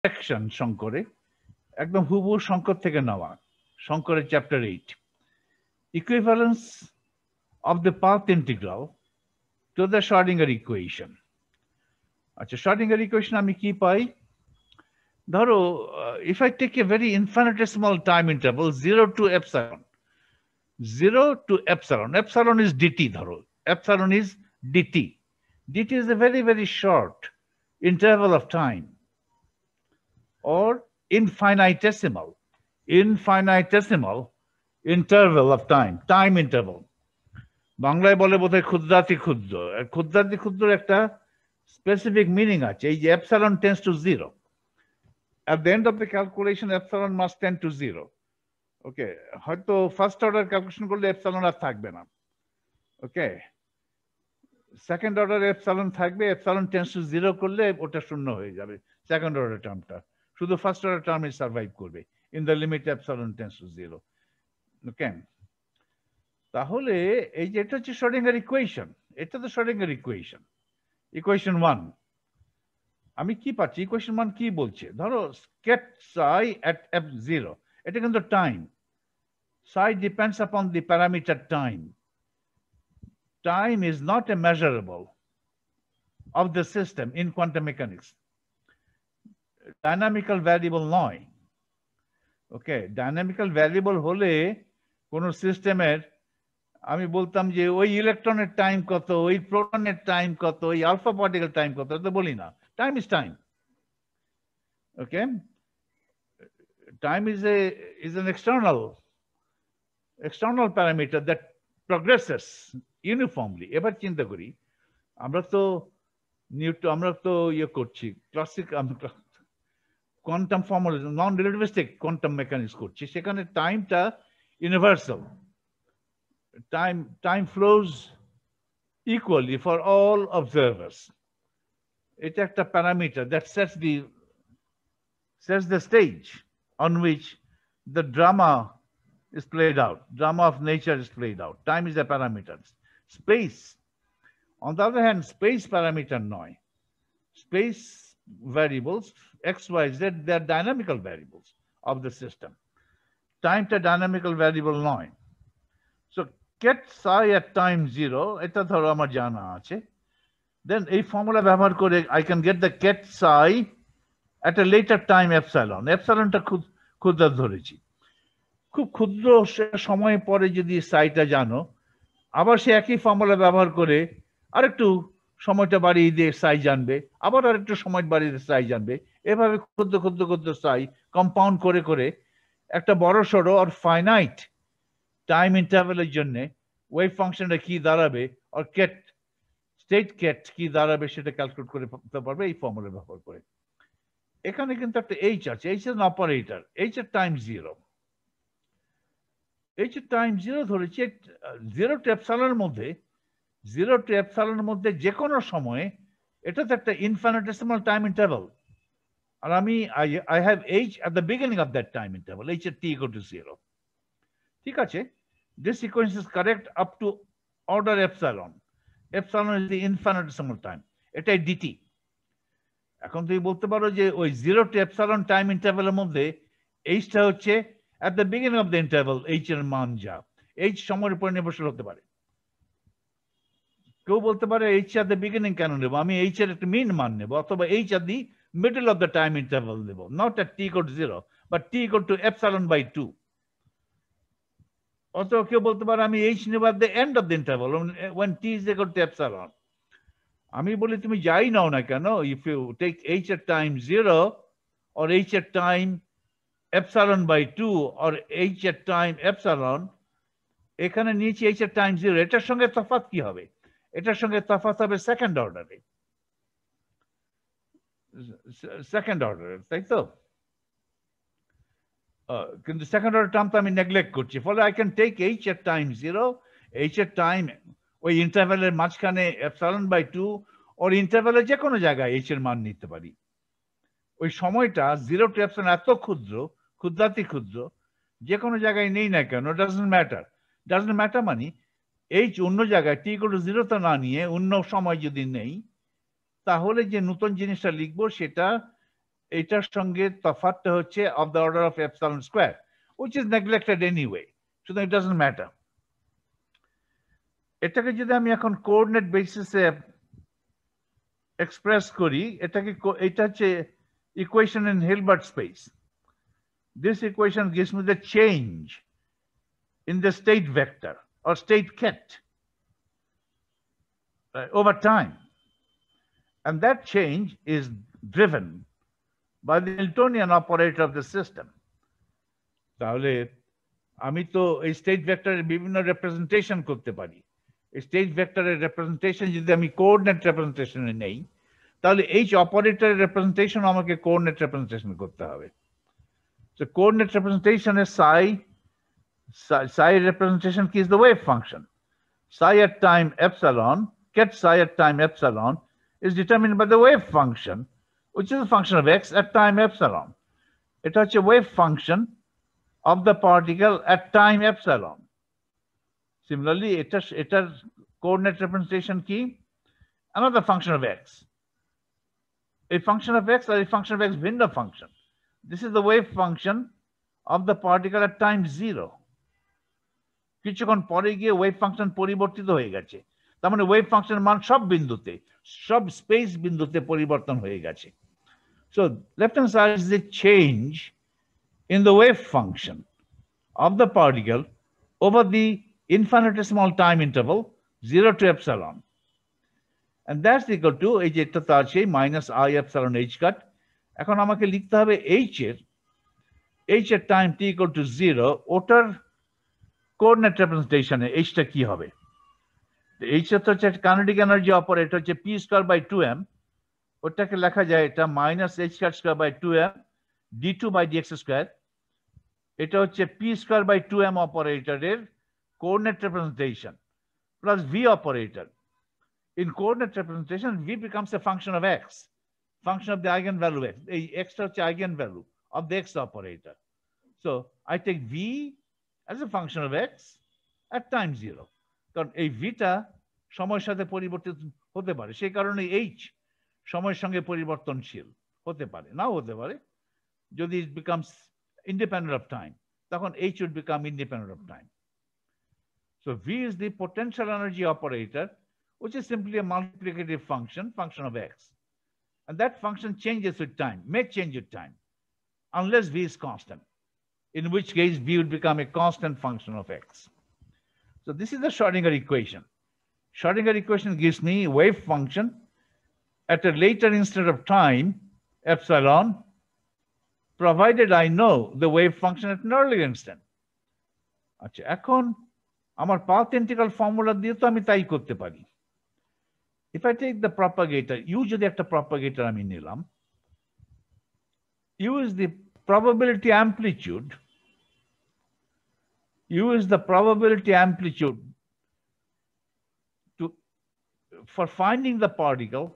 Section শঙ্করে, একদম হুবহু শঙ্কর থেকে নেওয়া, শঙ্করের chapter 8, equivalence of the path integral to the Schrödinger equation. আচ্ছা, শ্রোডিঙ্গার ইকুয়েশন আমি কি পাই? ধরো, if I take a very infinitesimal time interval 0 to epsilon, 0 to epsilon, epsilon is dt, ধরো epsilon is dt, dt is a very very short interval of time, or infinitesimal interval of time, time interval, বাংলায় বলে বোধহয় ক্ষুদ্রাতি ক্ষুদ্র। ক্ষুদ্রাতি ক্ষুদ্র একটা specific meaning আছে, এই যে epsilon tends to 0, at the end of the calculation epsilon must tend to 0. ওকে, হয়তো ফার্স্ট অর্ডার ক্যালকুলেশন করলে এপসালন আর থাকবে না, ওকে, সেকেন্ড অর্ডার এপসালন থাকবে, এপসালন টেন্ডস টু 0 করলে ওটা শূন্য হয়ে যাবে, সেকেন্ড অর্ডার টার্মটা, শুধু ফার্স্ট অর্ডার টার্মে সার্ভাইভ করবে in the limit epsilon tends to 0, ওকে। তাহলে এই যে এটা হচ্ছে শ্রোডিঙ্গার ইকুয়েশন, এটা তো শ্রোডিঙ্গার ইকুয়েশন, ইকুয়েশন 1। আমি কি পাচ্ছি? ইকুয়েশন 1 কি বলছে? ধরো get psi at f0, এটা কিন্তু time, psi depends upon the parameter time. Time is not a measurable of the system in quantum mechanics. Dynamical variable নয়, ওকে। ডাইনামিক্যাল ভ্যারিয়েবল হলে কোন সিস্টেমের আমি বলতাম যে ওই ইলেকট্রনের টাইম কত, ওই প্রোটনের টাইম কত, ওই আলফা পার্টিকেল টাইম কত, তো বলি না। Time is time, okay. Time is an external parameter that progresses uniformly. এবার চিন্তা করি, আমরা তো ইয়ে করছি ক্লাসিক কোয়ান্টাম ফর্মুলা, নন রিলেটিভিস্টিক কোয়ান্টাম মেকানিক্স করছি, সেখানে টাইমটা universal, time flows equally for all observers. এটা একটা parameter that sets the stage on which the drama is played out, drama of nature is played out. Time is a parameter. Space, on the other hand, space parameter নয়, space variables x, y, z, they are dynamical variables of the system. Time টা dynamical variable নয়। So get psi at time 0, এটা ধরো আমার জানা আছে, then এই formula ব্যবহার করে I can get the get psi at a later time epsilon. epsilonটা ক্ষুদ্র ধরেছি, খুব ক্ষুদ্র সময় পরে যদি সাইটা জানো, আবার সে একই ফর্মুলা ব্যবহার করে আরেকটু সময়টা বাড়িয়ে দিয়ে সাই জানবে, আবার আরেকটু সময় বাড়িয়ে দিয়ে সাই জানবে, এভাবে ক্ষুদ্র ক্ষুদ্র ক্ষুদ্র সাই কম্পাউন্ড করে করে একটা বড় সড়ো আর ফাইনাইট টাইম ইন্টারভেলের জন্য ওয়েভ ফাংশনটা কি দাঁড়াবে, আর স্টেট কি দাঁড়াবে সেটা ক্যালকুলেট করে করতে পারবে এই ফর্মুলা ব্যবহার করে। এখানে কিন্তু একটা এইচ আছে, এইচ এর অপারেটর, এইচ এর টাইম 0, এইচ এর টাইম 0 ধরেছি। 0 to epsilon মধ্যে যে কোনো সময়ে, এটা তো একটা ইনফিনিটেসিমাল টাইম ইন্টারভাল, আর আমি I have h at the beginning of that time interval, h at t equal to 0, ঠিক আছে। This sequence is correct up to order epsilon. Epsilon is the infinitesimal time, এটাই dt। এখন তুমি বলতে পারো যে ওই 0 to epsilon টাইম ইন্টারভ্যালের মধ্যে এইচটা হচ্ছে at the beginning of the interval, h এর মান যা, h সময়ের উপর নির্ভরশীল হতে পারে। কেউ বলতে পারে h at the beginning কেন নেব, আমি h এর একটা মিন মান নেব, অথবা h at the middle of the time interval নেব, not at t equal to 0 but t equal to epsilon by 2। অথবা কেউ বলতে পারে আমি h নেব at the end of the interval when t is equal to epsilon। আমি বলি তুমি যাই নাও না কেন, if you take h at time 0 or h at time epsilon by 2 or h at time epsilon, এখানে নিচে h at time 0, এটার সঙ্গে তফাৎ কি হবে? এটার সঙ্গে তফাৎ হবে সেকেন্ড অর্ডারে, তাই তো? কিন্তু সেকেন্ড অর্ডার টার্মটা আমি নেগলেক্ট করছি, ফলে I can take h at time 0, h at time ওই ইন্টারভ্যালের মাঝখানে epsilon by 2, ওর ইন্টারভ্যালের যে কোনো জায়গায় h এর মান নিতে পারি। ওই সময়টা 0 to epsilon এত ক্ষুদ্রাতি ক্ষুদ্র, যে কোনো জায়গায় নেই না কেন, ডাজন্ট ম্যাটার মানে h অন্য জায়গায় t equal to 0 তো না নিয়ে অন্য সময় যদি নেই, তাহলে যে নতুন জিনিসটা লিখবো সেটা এটার সঙ্গে তফাৎটা হচ্ছে of the order of epsilon square, which is neglected anyway, so it doesn't matter. এটাকে যদি আমি এখন কোঅর্ডিনেট বেসিসে এক্সপ্রেস করি, এটা হচ্ছে equation in Hilbert space. This equation gives me the change in the state vector or state kept over time, and that change is driven by the Newtonian operator of the system. তাহলে আমি তো এই state ভেক্টরের বিভিন্ন representation করতে পারি. এই state ভেক্টরের রিপ্রেজেন্টেশন যদি আমি কোঅর্ডিনেট রিপ্রেজেন্টেশনে নেই, তাহলে এইচ অপারেটরের রিপ্রেজেন্টেশন আমাকে কোঅর্ডিনেট রিপ্রেজেন্টেশন করতে হবে. So coordinate representation is psi representation is the wave function. Psi at time epsilon, ket psi at time epsilon is determined by the wave function, which is a function of x at time epsilon. It is a wave function of the particle at time epsilon. Similarly, it is coordinate representation key, another function of x. A function of x or a function of x bhinna function. This is the wave function of the particle at time 0. কিছুক্ষণ পরে গিয়ে wave function পরিবর্তিত হয়ে গেছে, তার মানে wave ফাংশনের মান সব বিন্দুতে, সব স্পেস বিন্দুতে পরিবর্তন হয়ে গেছে. So left hand side is the change in the wave function of the particle over the infinitesimal time interval 0 to epsilon, and that's equal to এই যে এটা তো আছে minus I epsilon h cut. এখন আমাকে লিখতে হবে h এর টাইম t equal to 0, ওটার কোঅর্ডিনেট রিপ্রেজেন্টেশনে h টা কি হবে? h এর তো হচ্ছে কাইনেটিক এনার্জি অপারেটর হচ্ছে p স্কয়ার বাই 2m, ওটাকে লেখা যায় এটা minus h cut square by 2m d2 by dx square. এটা হচ্ছে p স্কয়ার বাই 2m অপারেটরের coordinate representation plus v operator. In coordinate representation, v becomes a function of x, function of the eigenvalue x. The x is the eigenvalue of the x operator. So I take v as a function of x at time 0. কারণ এই vটা সময়ের সাথে পরিবর্তিত হতে পারে, সেই কারণে h সময়ের সঙ্গে পরিবর্তনশীল হতে পারে, নাও হতে পারে. যদি it becomes independent of time, তখন h would become independent of time. So v is the potential energy operator, which is simply a multiplicative function of x. And that function changes with time, may change with time, unless v is constant, in which case v would become a constant function of x. So this is the Schrodinger equation. Schrodinger equation gives me a wave function at a later instant of time, epsilon, provided I know the wave function at an earlier instant. আচ্ছা, এখন আমার path integral formula দিয়ে তো আমি তাই করতে পারি. If I take the propagator, u যদি একটা propagator আমি নিলাম, u is the probability amplitude. U is the probability amplitude for finding the particle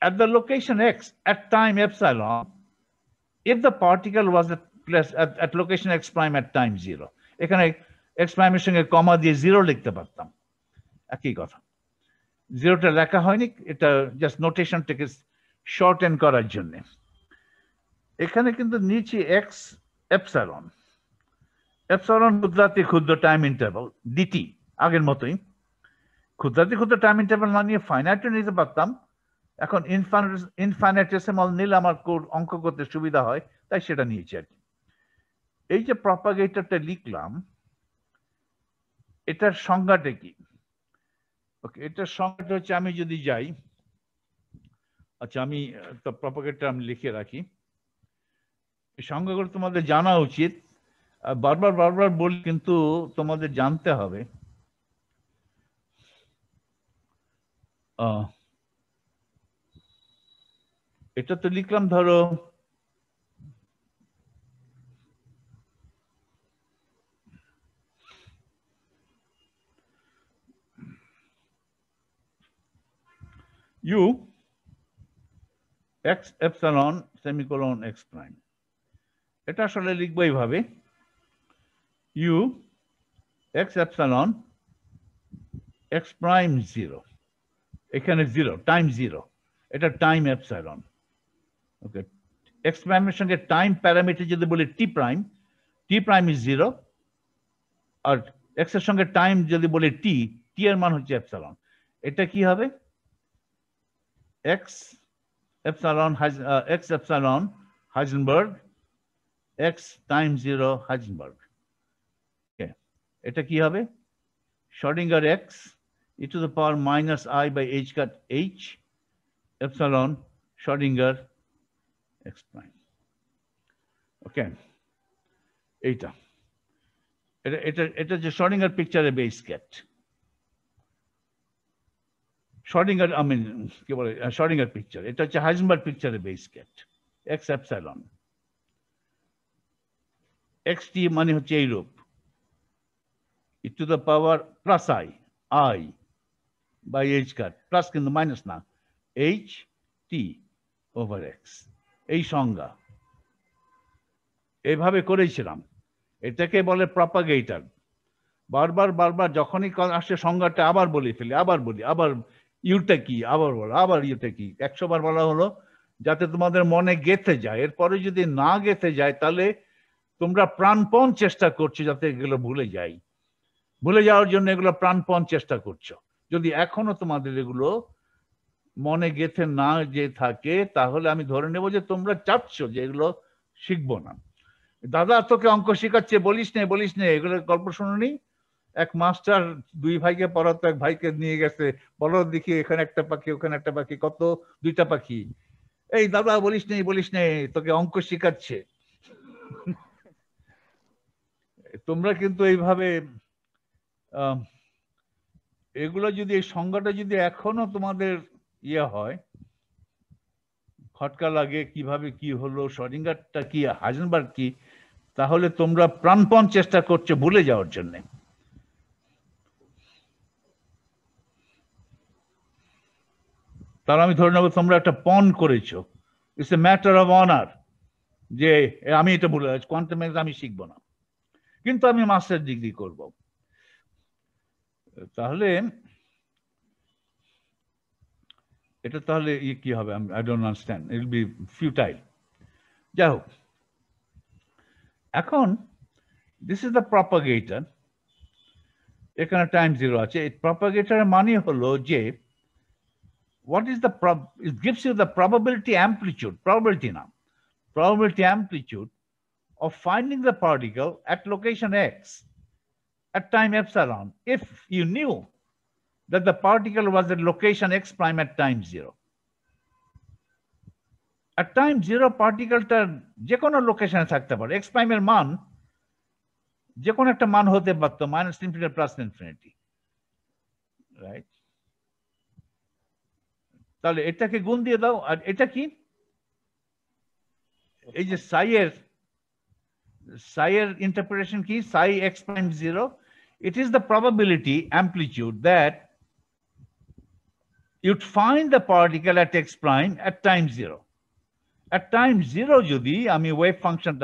at the location x at time epsilon, if the particle was at location x prime at time 0. এখানে x prime এর সঙ্গে কমা দিয়ে 0 লিখতে পারতাম, একই কথা. 0টা লেখা হয়নি, এটা জাস্ট নোটেশনটাকে শর্টেন করার জন্য. এখানে কিন্তু নিচে x epsilon, epsilon ক্ষুদ্রাতি ক্ষুদ্র টাইম ইন্টারভাল dt, আগের মতোই ক্ষুদ্রাতি ক্ষুদ্র টাইম ইন্টারভাল না নিয়ে ফাইনাইট নিতে পারতাম. এখন ইনফাইনাইটেসিমাল নিলে আমার অঙ্ক করতে সুবিধা হয়, তাই সেটা নিয়েছি আর কি. এই যে প্রপাগেটরটা লিখলাম, এটার সংজ্ঞাটা কি? ওকে, এটার সংজ্ঞাটা হচ্ছে, আমি যদি যাই, আচ্ছা আমি তো প্রপাগেটর আমি লিখে রাখি, এই সংজ্ঞাগুলো তোমাদের জানা উচিত. বারবার বলি, কিন্তু তোমাদের জানতে হবে. এটা তো লিখলাম, ধরো u x epsilon semicolon x prime. এটা আসলে লিখবো এইভাবে, u x epsilon x prime 0, এখানে 0 টাইম 0, এটা টাইম epsilon. ওকে, এক্স প্রাইমের সঙ্গে টাইম প্যারামিটার যদি বলি টি প্রাইম ইজ 0, আর এক্স এর সঙ্গে টাইম যদি বলি টি এর মান হচ্ছে এপসালন। এটা কি হবে? X epsilon Heisenberg x time 0 Heisenberg. এটা কি হবে? Schrödinger x e to the power minus I by h cut h epsilon Schrödinger x prime. Okay, এটা যে Schrödinger পিকচারের বেস কেট, কি বলে Schrödinger পিকচার, এটা হচ্ছে হাইজেনবার্গ পিকচারের base ket x epsilon xt মানে হচ্ছে এই রূপ e to the power plus I by h cut, plus কিন্তু মাইনাস না, h t over x, এই সংজ্ঞা এইভাবে করেছিলাম। এটাকে বলে প্রপাগেটর। বারবার যখনই আসে সংজ্ঞাটা আবার বলে ফেলি, আবার ইউটা কি, আবার ইউটা কি, 100 বার বলা হলো যাতে তোমাদের মনে গেঁথে যায়। এরপরে যদি না গেঁথে যায় তাহলে তোমরা প্রাণপণ চেষ্টা করছো যাতে এগুলো ভুলে যাওয়ার জন্য এগুলো প্রাণপণ চেষ্টা করছো। যদি এখনো তোমাদের এগুলো মনে গেঁথে না যে থাকে তাহলে আমি ধরে নেব যে তোমরা চাচ্ছ যে এগুলো শিখবো না। দাদা তোকে অঙ্ক শেখাচ্ছে, বলিস নে, এগুলো গল্প শুনুনি? এক মাস্টার 2 ভাইকে পড়াতো, এক ভাইকে নিয়ে গেছে, বলো দেখি এখানে একটা পাখি ওখানে একটা পাখি, কত? 2টা পাখি। এই দাদা বলিস নে, তোকে অঙ্ক শেখাচ্ছে। তোমরা কিন্তু এইভাবে এগুলো যদি, এই সংজ্ঞাটা যদি এখনো তোমাদের হয়, খটকা লাগে কিভাবে কি হলো, শ্রোডিঙ্গারটা কি, হাইজেনবার্গ কি, তাহলে তোমরা প্রাণপণ চেষ্টা করছো ভুলে যাওয়ার জন্য। তাহলে আমি ধরে নেবো তোমরা একটা পণ করেছো, it's a matter of honour, যে আমি এটা ভুলে যাচ্ছি, কোয়ান্টাম মেকানিক্স আমি শিখবো না, কিন্তু আমি মাস্টার ডিগ্রি করব। তাহলে এটা তাহলে কি হবে? I don't understand, it will be futile. যাই হোক, এখন দিস ইজ দ্য প্রপাগেটর, এখানে টাইম 0 আছে। এই প্রপাগেটরের মানে হলো যে what is the it gives you the probability amplitude, probability amplitude of finding the particle at location x at time epsilon if you knew that the particle was at location x prime at time 0. At time 0 পার্টিকেলটা যে কোনো লোকেশনে থাকতে পারে, x প্রাইমের মান যে কোনো একটা মান হতে পারতো, -∞ প্লাস ইনফিনিটি, রাইট? তাহলে এটাকে গুণ দিয়ে দাও। আর এটা কি? এই যে সাইয়ের ইন্টারপ্রিটেশন কি? সাই x prime 0, it is the probability amplitude that you'd find the particle at x prime at time 0. At time 0 যদি আমি ওয়েভ ফাংশন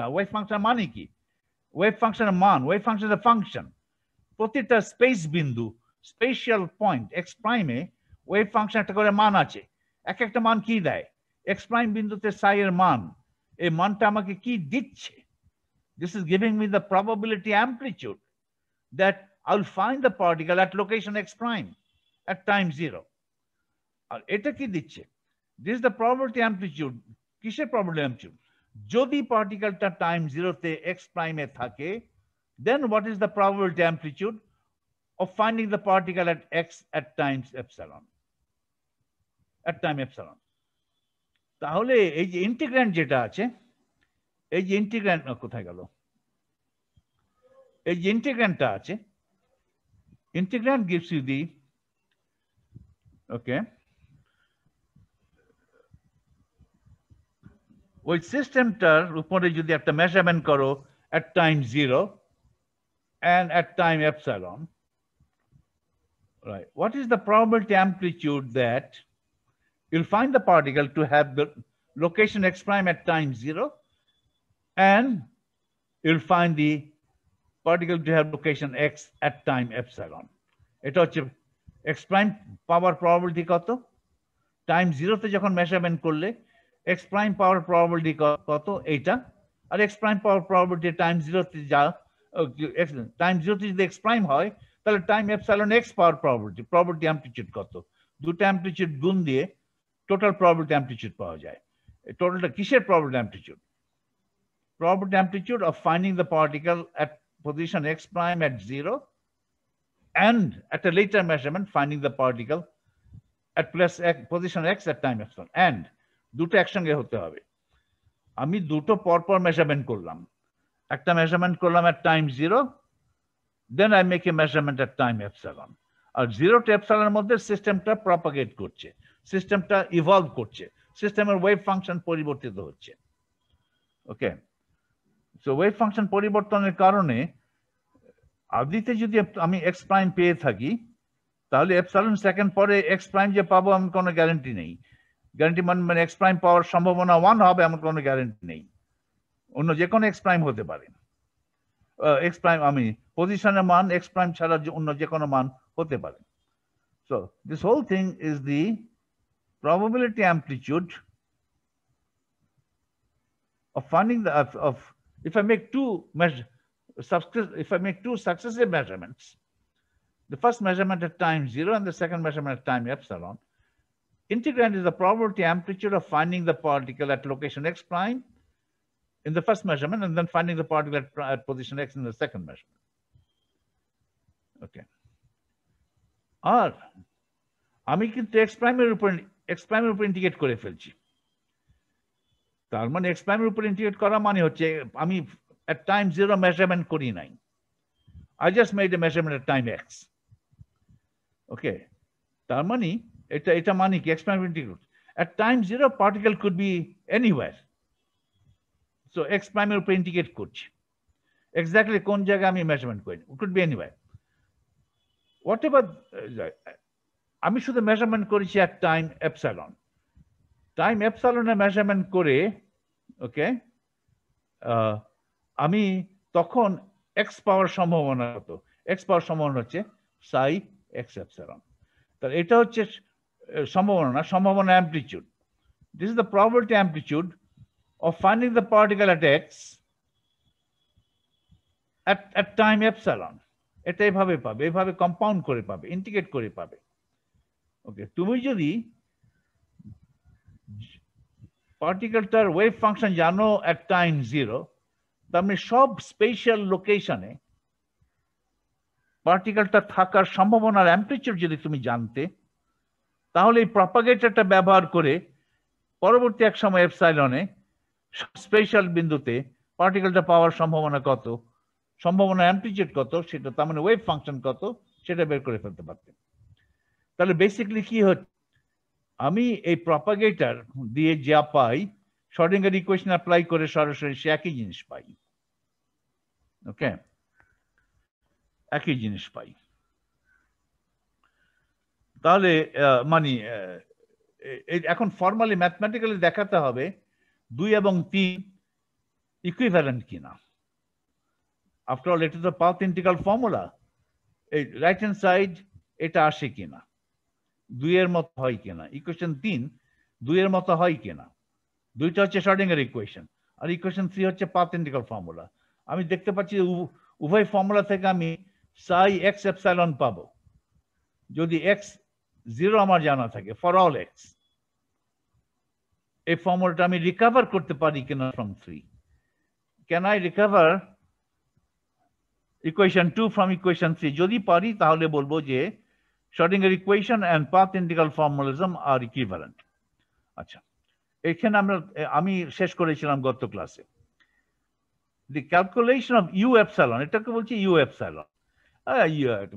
মানে কি? ওয়েভ ফাংশনের মান, ওয়েভ ফাংশন ফাংশন, প্রতিটা স্পেস বিন্দু, স্পেশাল পয়েন্ট এক্স প্রাইমে ওয়েভ ফাংশন একটা করে মান আছে। এক একটা মান কি দেয়? এক্স প্রাইম বিন্দুতে সাই এর মান, এই মানটা আমাকে কি দিচ্ছে? This is giving me the probability amplitude that I'll find the particle at location x prime at time 0. আর এটা কি দিচ্ছে? This is the probability amplitude. কিসের probability amplitude? যদি পার্টিকেলটা টাইম 0-তে x প্রাইমে থাকে, then what is the probability amplitude of finding the particle at x at times epsilon? At time epsilon. তাহলে এই যে ইন্টিগ্র্যান্ড যেটা আছে, এই যে ইন্টিগ্র্যান্ড কোথায় গেল? এই যে ইন্টিগ্র্যান্ডটা আছে, integrand gives you the, okay, ওই সিস্টেমটার উপরে যদি একটা মেজারমেন্ট করো at time 0 and at time epsilon, right? What is the probability amplitude that you'll find the particle to have the location x prime at time 0 and you'll find the particle to have location x at time epsilon? এটা হচ্ছে x prime পাওয়ার probability কত? Time 0-তে যখন measurement করলে x prime পাওয়ার probability কত এইটা, আর x prime পাওয়ার probability time জিরোতে যা time জিরোতে যদি এক্স প্রাইম হয় তাহলে টাইম এপসাইলন এক্স পাওয়ার প্রবাবিলিটি অ্যামপ্লিটিউড কত, দুটো অ্যামপ্লিটিউড গুণ দিয়ে টোটাল প্রবাবিলিটি অ্যামপ্লিটিউড পাওয়া যায়। টোটালটা কিসের probability amplitude? Probability amplitude of finding the particle at position x prime at 0 and at a later measurement finding the particle at position x at time epsilon, and দুটো একসঙ্গে হতে হবে। আমি দুটো পরপর মেজারমেন্ট করলাম, একটা মেজারমেন্ট করলাম at time 0, then I make a measurement at time epsilon, R 0 to epsilon এর মধ্যে সিস্টেমটা প্রপাগেট করছে, সিস্টেমটা ইভলভ করছে, সিস্টেমের ওয়েভ ফাংশন পরিবর্তিত হচ্ছে। ওকে, সো ওয়েভ ফাংশন পরিবর্তনের কারণে আদিতে যদি আমি এক্স প্রাইম পেয়ে থাকি তাহলে এপসাইলন সেকেন্ড পরে এক্স প্রাইম যে পাবো এমন কোনো গ্যারান্টি নেই। গ্যারান্টি মানে এক্স প্রাইম পাওয়ার সম্ভাবনা 1 হবে এমন কোনো গ্যারান্টি নেই, অন্য যে কোনো এক্স প্রাইম হতে পারে। এক্স প্রাইম আমি পজিশনের মান এক্স প্রাইম ছাড়া অন্য যে কোনো মান হতে পারে। So this whole thing is the probability amplitude of finding the if I make two successive measurements, the first measurement at time 0 and the second measurement at time epsilon, integrand is the probability amplitude of finding the particle at location x prime in the first measurement and then finding the particle at position x in the second measurement. Okay. আর আমি কিন্তু x প্রাইমের উপর integrate করে ফেলছি, তার মানে x প্রাইমের উপর ইন্টিগ্রেট করা মানে হচ্ছে আমি at time 0 মেজারমেন্ট করি নাই, I just made a measurement at time x. ওকে, তার মানে এটা মানে কি x prime integrate at time 0 particle could be anywhere, so x প্রাইমের উপর ইন্টিগ্রেট করছি, এক্স্যাক্টলি কোন জায়গায় আমি মেজারমেন্ট করি, it could be anywhere, whatever। আমি শুধু মেজারমেন্ট করেছি at time epsilon, টাইম এপসাইলনে মেজারমেন্ট করে ওকে আমি তখন এক্স পাওয়ার সম্ভাবনা কত, এক্স পাওয়ার সম্ভাবনা হচ্ছে সাই এক্স এপসাইলন, তাহলে এটা হচ্ছে সম্ভাবনা amplitude. This is the probability amplitude of finding the particle at x at time epsilon. এটা এভাবে পাবে, এভাবে কম্পাউন্ড করে পাবে, ইন্টিগ্রেট করে পাবে। ওকে, তুমি যদি পার্টিকেলটার ওয়েভ ফাংশন জানো at টাইম 0, তার মানে সব স্পেশাল লোকেশনে পার্টিকেলটা থাকার সম্ভাবনার অ্যামপ্লিটিউড যদি তুমি জানতে, তাহলে এই প্রপাগেটরটা ব্যবহার করে পরবর্তী এক সময় এপসাইলনে স্পেশাল বিন্দুতে পার্টিকেলটা পাওয়ার সম্ভাবনা কত, সম্ভাবনা অ্যামপ্লিটিউড কত সেটা, তার মানে ওয়েভ ফাংশন কত সেটা বের করে ফেলতে পারতেন। তাহলে বেসিক্যালি কি হচ্ছে, আমি এই প্রপাগেটর দিয়ে যা পাই শ্রোডিঙ্গার ইকুয়েশন অ্যাপ্লাই করে সরাসরি সে একই জিনিস পাই। ওকে, একই জিনিস পাই। তাহলে মানে এখন ফর্মালি ম্যাথমেটিক্যালি দেখাতে হবে 2 এবং 3 ইকুইভ্যালেন্ট কিনা। আফটার অল এটা তো পাথ ইন্টিগ্রাল ফর্মুলা, এই রাইট হ্যান্ড সাইড এটা আসে কিনা, 2 এর মতো হয় কিনা, ইকুয়েশন 3 2 এর মতো হয় কিনা, দুইটা হচ্ছে শ্রোডিঙ্গার ইকুয়েশন, আর ইকুয়েশন 3 হচ্ছে পাথ ইন্টিগ্রাল ফর্মুলা। আমি দেখতে পাচ্ছি উভয় ফর্মুলা থেকে আমি সাই এক্স এপসাইলন পাবো যদি এক্স 0 আমার জানা থাকে, ফর অল এক্স। এই ফর্মুলাটা আমি রিকভার করতে পারি কিনা from 3, can I recover equation 2 from equation 3? যদি পারি তাহলে বলবো যে Schrödinger equation and path integral formalism are equivalent. আচ্ছা, এখানে আমি শেষ করেছিলাম গত ক্লাসে the calculation of U epsilon, এটাকে বলছি ইউ এপসাইলন,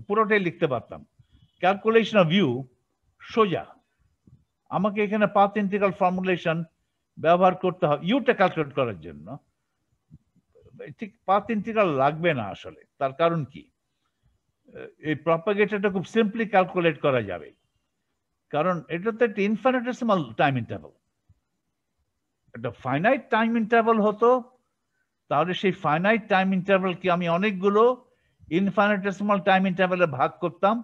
পুরোটাই লিখতে পারতাম। ক্যালকুলেশন অফ ইউ সোজা, আমাকে এখানে পাথ ইন্টিগ্রাল ফর্মুলেশন ব্যবহার করতে হবে ইউটা ক্যালকুলেট করার জন্য। ঠিক পাথ ইন্টিগ্রাল লাগবে না আসলে, তার কারণ কি, এই প্রপাগেটরটা খুব সিম্পলি ক্যালকুলেট করা যাবে, কারণ এটা তো একটা ইনফিনিটেসিমাল টাইম ইন্টারভাল। একটা ফাইনাইট টাইম ইন্টারভাল হতো, তাহলে সেই ফাইনাইট টাইম ইন্টারভালকে আমি অনেকগুলো ইনফিনিটেসিমাল টাইম ইন্টারভালে ভাগ করতাম,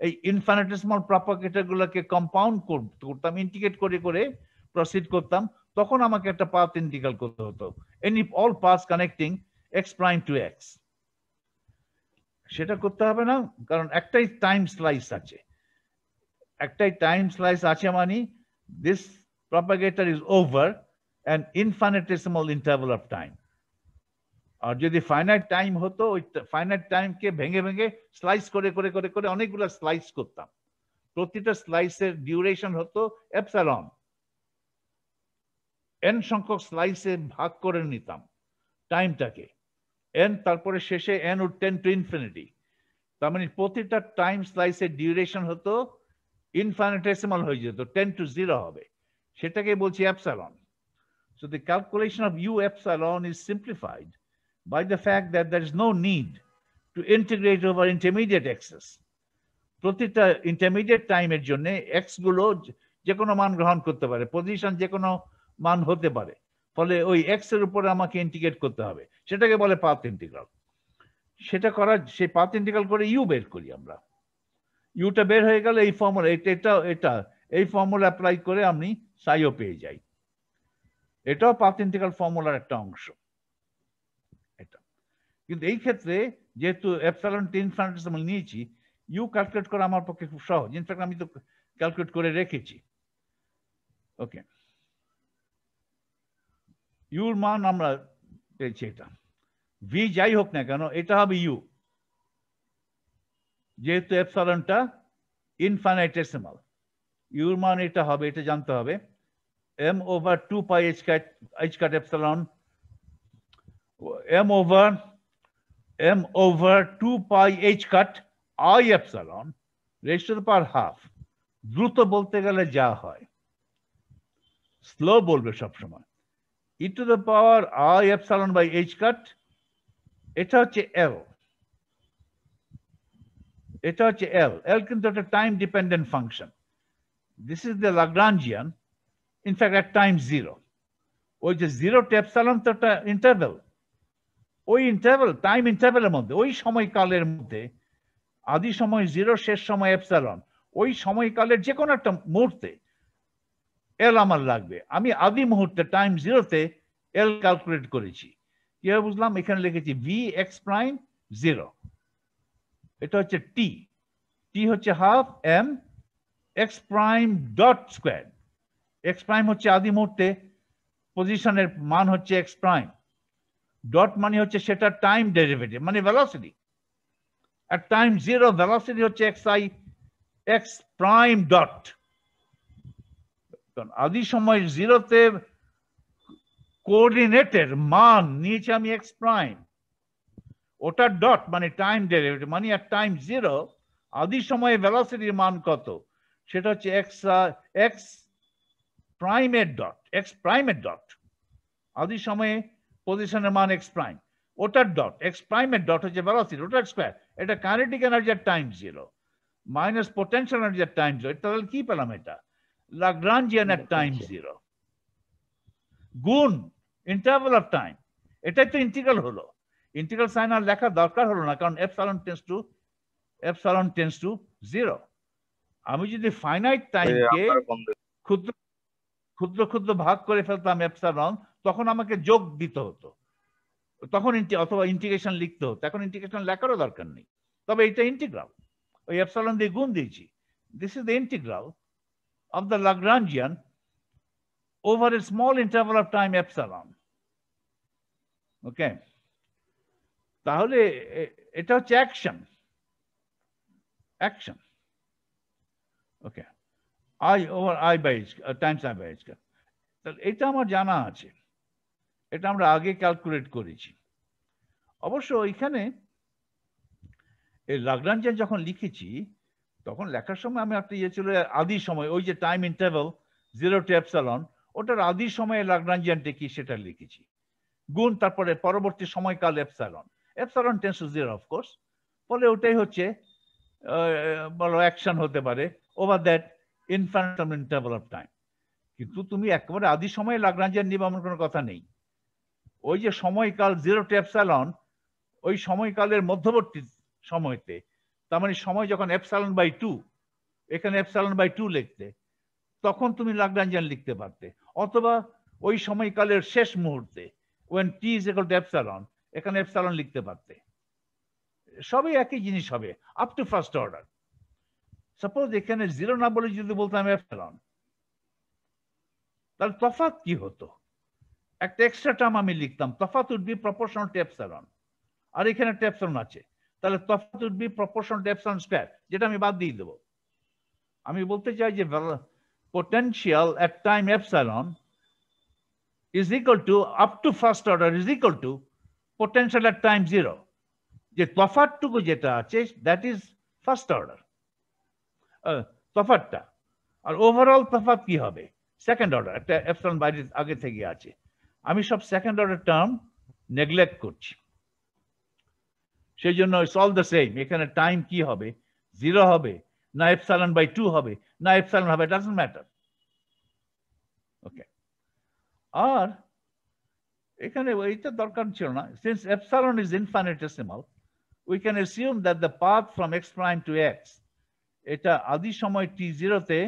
এই ইনফিনিটেসিমাল প্রপাগেটর গুলোকে কম্পাউন্ড করতাম, ইন্টিগ্রেট করে করে প্রসিড করতাম, তখন আমাকে একটা পাথ ইন্টিগ্রাল করতে হতো, any all paths connecting x prime to x. সেটা করতে হবে না, কারণ একটাই টাইম স্লাইস আছে, একটাই টাইম স্লাইস আছে মানে this propagator is over an infinitesimal interval of time. আর যদি ফাইনাইট টাইম হতো, ওই ফাইনাইট টাইমকে ভেঙে ভেঙে স্লাইস করে করে করে করে অনেকগুলো স্লাইস করতাম, প্রতিটা স্লাইসের ডিউরেশন হতো এপসাইলন, এন সংখ্যক স্লাইসে ভাগ করে নিতাম টাইমটাকে, এন, তারপরে শেষে n would tend to infinity. তার মানে প্রতিটা টাইম স্লাইসের ডিউরেশন হতো ইনফাইনিটেসিমাল হয়ে যেত, 10 to 0 হবে, সেটাকে বলছি epsilon. So the calculation of u epsilon is simplified by the fact that there is no need to integrate over intermediate x's. প্রতিটা ইন্টারমিডিয়েট টাইমের জন্য এক্স গুলো যে কোনো মান গ্রহণ করতে পারে, পজিশন যে কোনো মান হতে পারে, ফলে ওই এক্স এর উপরে আমাকে ইন্টিগ্রেট করতে হবে, সেটাকে বলে পাথ ইন্টিগ্রাল। সেটা করার, সেই পাথ ইন্টিগ্রাল করে ইউ বের করি আমরা, ইউটা বের হয়ে গেলে এই ফর্মুলা, এটা এই ফর্মুলা অ্যাপ্লাই করে আমি সাইও পেয়ে যাই। এটাও পাথ ইন্টিগ্রাল ফর্মুলার একটা অংশ এটা। কিন্তু এই ক্ষেত্রে যেহেতু এপসাইলন ইনফিনিটেসিমাল নিয়েছি, ইউ ক্যালকুলেট করা আমার পক্ষে খুব সহজ, ইনফ্যাক্ট আমি তো ক্যালকুলেট করে রেখেছি। ওকে, ইউর মান আমরা পেয়েছি, এটা ভি যাই হোক না কেন এটা হবে ইউ, যেহেতু এপসাইলনটা ইনফিনিটেসিমাল, ইউর মান এটা হবে, এটা জানতে হবে, m over 2 pi h cut epsilon, m over 2 pi h cut I epsilon raised to the power half। দ্রুত বলতে গেলে যা হয়, স্লো বলবে সবসময়, e to the power I epsilon by h cut, এটা হচ্ছে l, এটা হচ্ছে l, l কিন্তু একটা time dependent function, this is the Lagrangian, in fact at time 0, ওই যে 0 to epsilon তো একটা ইন্টারভেল, ওই ইন্টারভেল টাইম ইন্টারভেলের মধ্যে, ওই সময়কালের মধ্যে, আদি সময় 0, শেষ সময় এপসাইলন, ওই সময়কালের যে কোনো একটা মুহূর্তে এল আমার লাগবে। আমি আদি মুহূর্তে টাইম 0-তে এল ক্যালকুলেট করেছি, কিভাবে বুঝলাম? এখানে লিখেছি ভি এক্স প্রাইম 0, এটা হচ্ছে টি, টি হচ্ছে half m x prime dot square, x prime হচ্ছে আদি মুহূর্তে, পজিশনের মান হচ্ছে এক্স প্রাইম, ডট মানে হচ্ছে সেটা টাইম ডেরিভেটিভ মানে ভেলোসিটি, at time 0 velocity হচ্ছে x prime dot, আদি সময় 0-তে কোঅর্ডিনেটের মান নিয়েছি আমি x প্রাইম, ওটা ডট মানে টাইম ডেরিভেটিভ, মানে at time 0 আদি সময়ে ভেলোসিটির মান কত, সেটা হচ্ছে x প্রাইমের ডট, x প্রাইমের ডট, আদি সময়ে পজিশনের মান x প্রাইম, ওটার ডট, এক্স প্রাইমের ডট হচ্ছে ভেলোসিটি, ওটার স্কয়ার, এটা কাইনেটিক এনার্জি এট টাইম 0 মাইনাস পোটেনশিয়াল এনার্জি এট টাইম 0, তাহলে কি পেলাম? এটা Lagrangian এট টাইম 0 গুণ ইন্টারভাল অফ টাইম, এটাই তো ইন্টিগ্রাল হলো, ইন্টিগ্রাল সাইন আর লেখা দরকার হলো না, কারণ এপসাইলন টেন্ডস টু 0। আমি যদি ফাইনাইট টাইমকে ক্ষুদ্র ক্ষুদ্র ক্ষুদ্র ভাগ করে ফেলতাম এপসাইলন, তখন আমাকে যোগ দিতে হতো, তখন অথবা ইন্টিগ্রেশন লিখতে হতো, এখন ইন্টিগ্রেশন লেখারও দরকার নেই, তবে এটা ইন্টিগ্রাল, ওই এপসাইলন দিয়ে গুণ দিয়েছি, this is the integral of the Lagrangian over a small interval of time epsilon। ওকে, তাহলে এটা হচ্ছে action, okay, I over I by h times I by h, তাহলে এটা আমার জানা আছে, এটা আমরা আগে ক্যালকুলেট করেছি। অবশ্য এখানে এই Lagrangian যখন লিখেছি, তখন লেখার সময় আমি একটা ইয়ে ছিল আদি সময়, ওই যে টাইম ইন্টারভাল 0 to epsilon, ওটার আদি সময়ে Lagrangianটা কি সেটা লিখেছি, গুণ তারপরে পরবর্তী সময়কাল এপসাইলন টেন্ডস টু 0 অফকোর্স, ফলে ওটাই হচ্ছে বলো অ্যাকশন হতে পারে over that infinite interval of time. কিন্তু তুমি একেবারে আদি সময়ে Lagrangian নিবে এমন কোনো কথা নেই, ওই যে সময়কাল 0 to epsilon, ওই সময়কালের মধ্যবর্তী সময়তে, তার মানে সময় যখন এপসাইলন বাই 2, এখানে এপসাইলন বাই 2 লিখতে, তখন তুমি Lagrangian লিখতে পারতে, অথবা ওই সময়কালের শেষ মুহূর্তে when t is equal to epsilon, এখানে epsilon লিখতে পারতে। সবই একই জিনিস হবে up to first order. Suppose এখানে 0 না বলে যদি বলতাম epsilon, তাহলে তফাৎ কি হতো? একটা এক্সট্রা টার্ম আমি লিখতাম, তফাৎ would be proportional to epsilon, আর এখানে একটা epsilon আছে, তাহলে তফাৎ would be proportional to epsilon square, যেটা আমি বাদ দিয়ে দেব। আমি বলতে চাই যে potential at time epsilon is equal to up to first order is equal to potential at time 0, যে তফাৎটুকু যেটা আছে that is first order তফাৎটা, আর ওভারঅল তফাৎ কি হবে? সেকেন্ড অর্ডার, একটা এপসিলন বাইরে আগে থেকে আছে। আমি সব সেকেন্ড অর্ডার টার্ম নেগলেক্ট করছি, সেই জন্য ইটস অল দ্য সেম। এখানে টাইম কি হবে? 0 হবে না এপসিলন বাই 2 হবে না এপসিলন হবে, ডাজন্ট ম্যাটার। ওকে, আর এখানে এইটা দরকার ছিল না। Since epsilon is infinitesimal, we can assume that the path from x prime to x, এটা আদি সময় t0 তে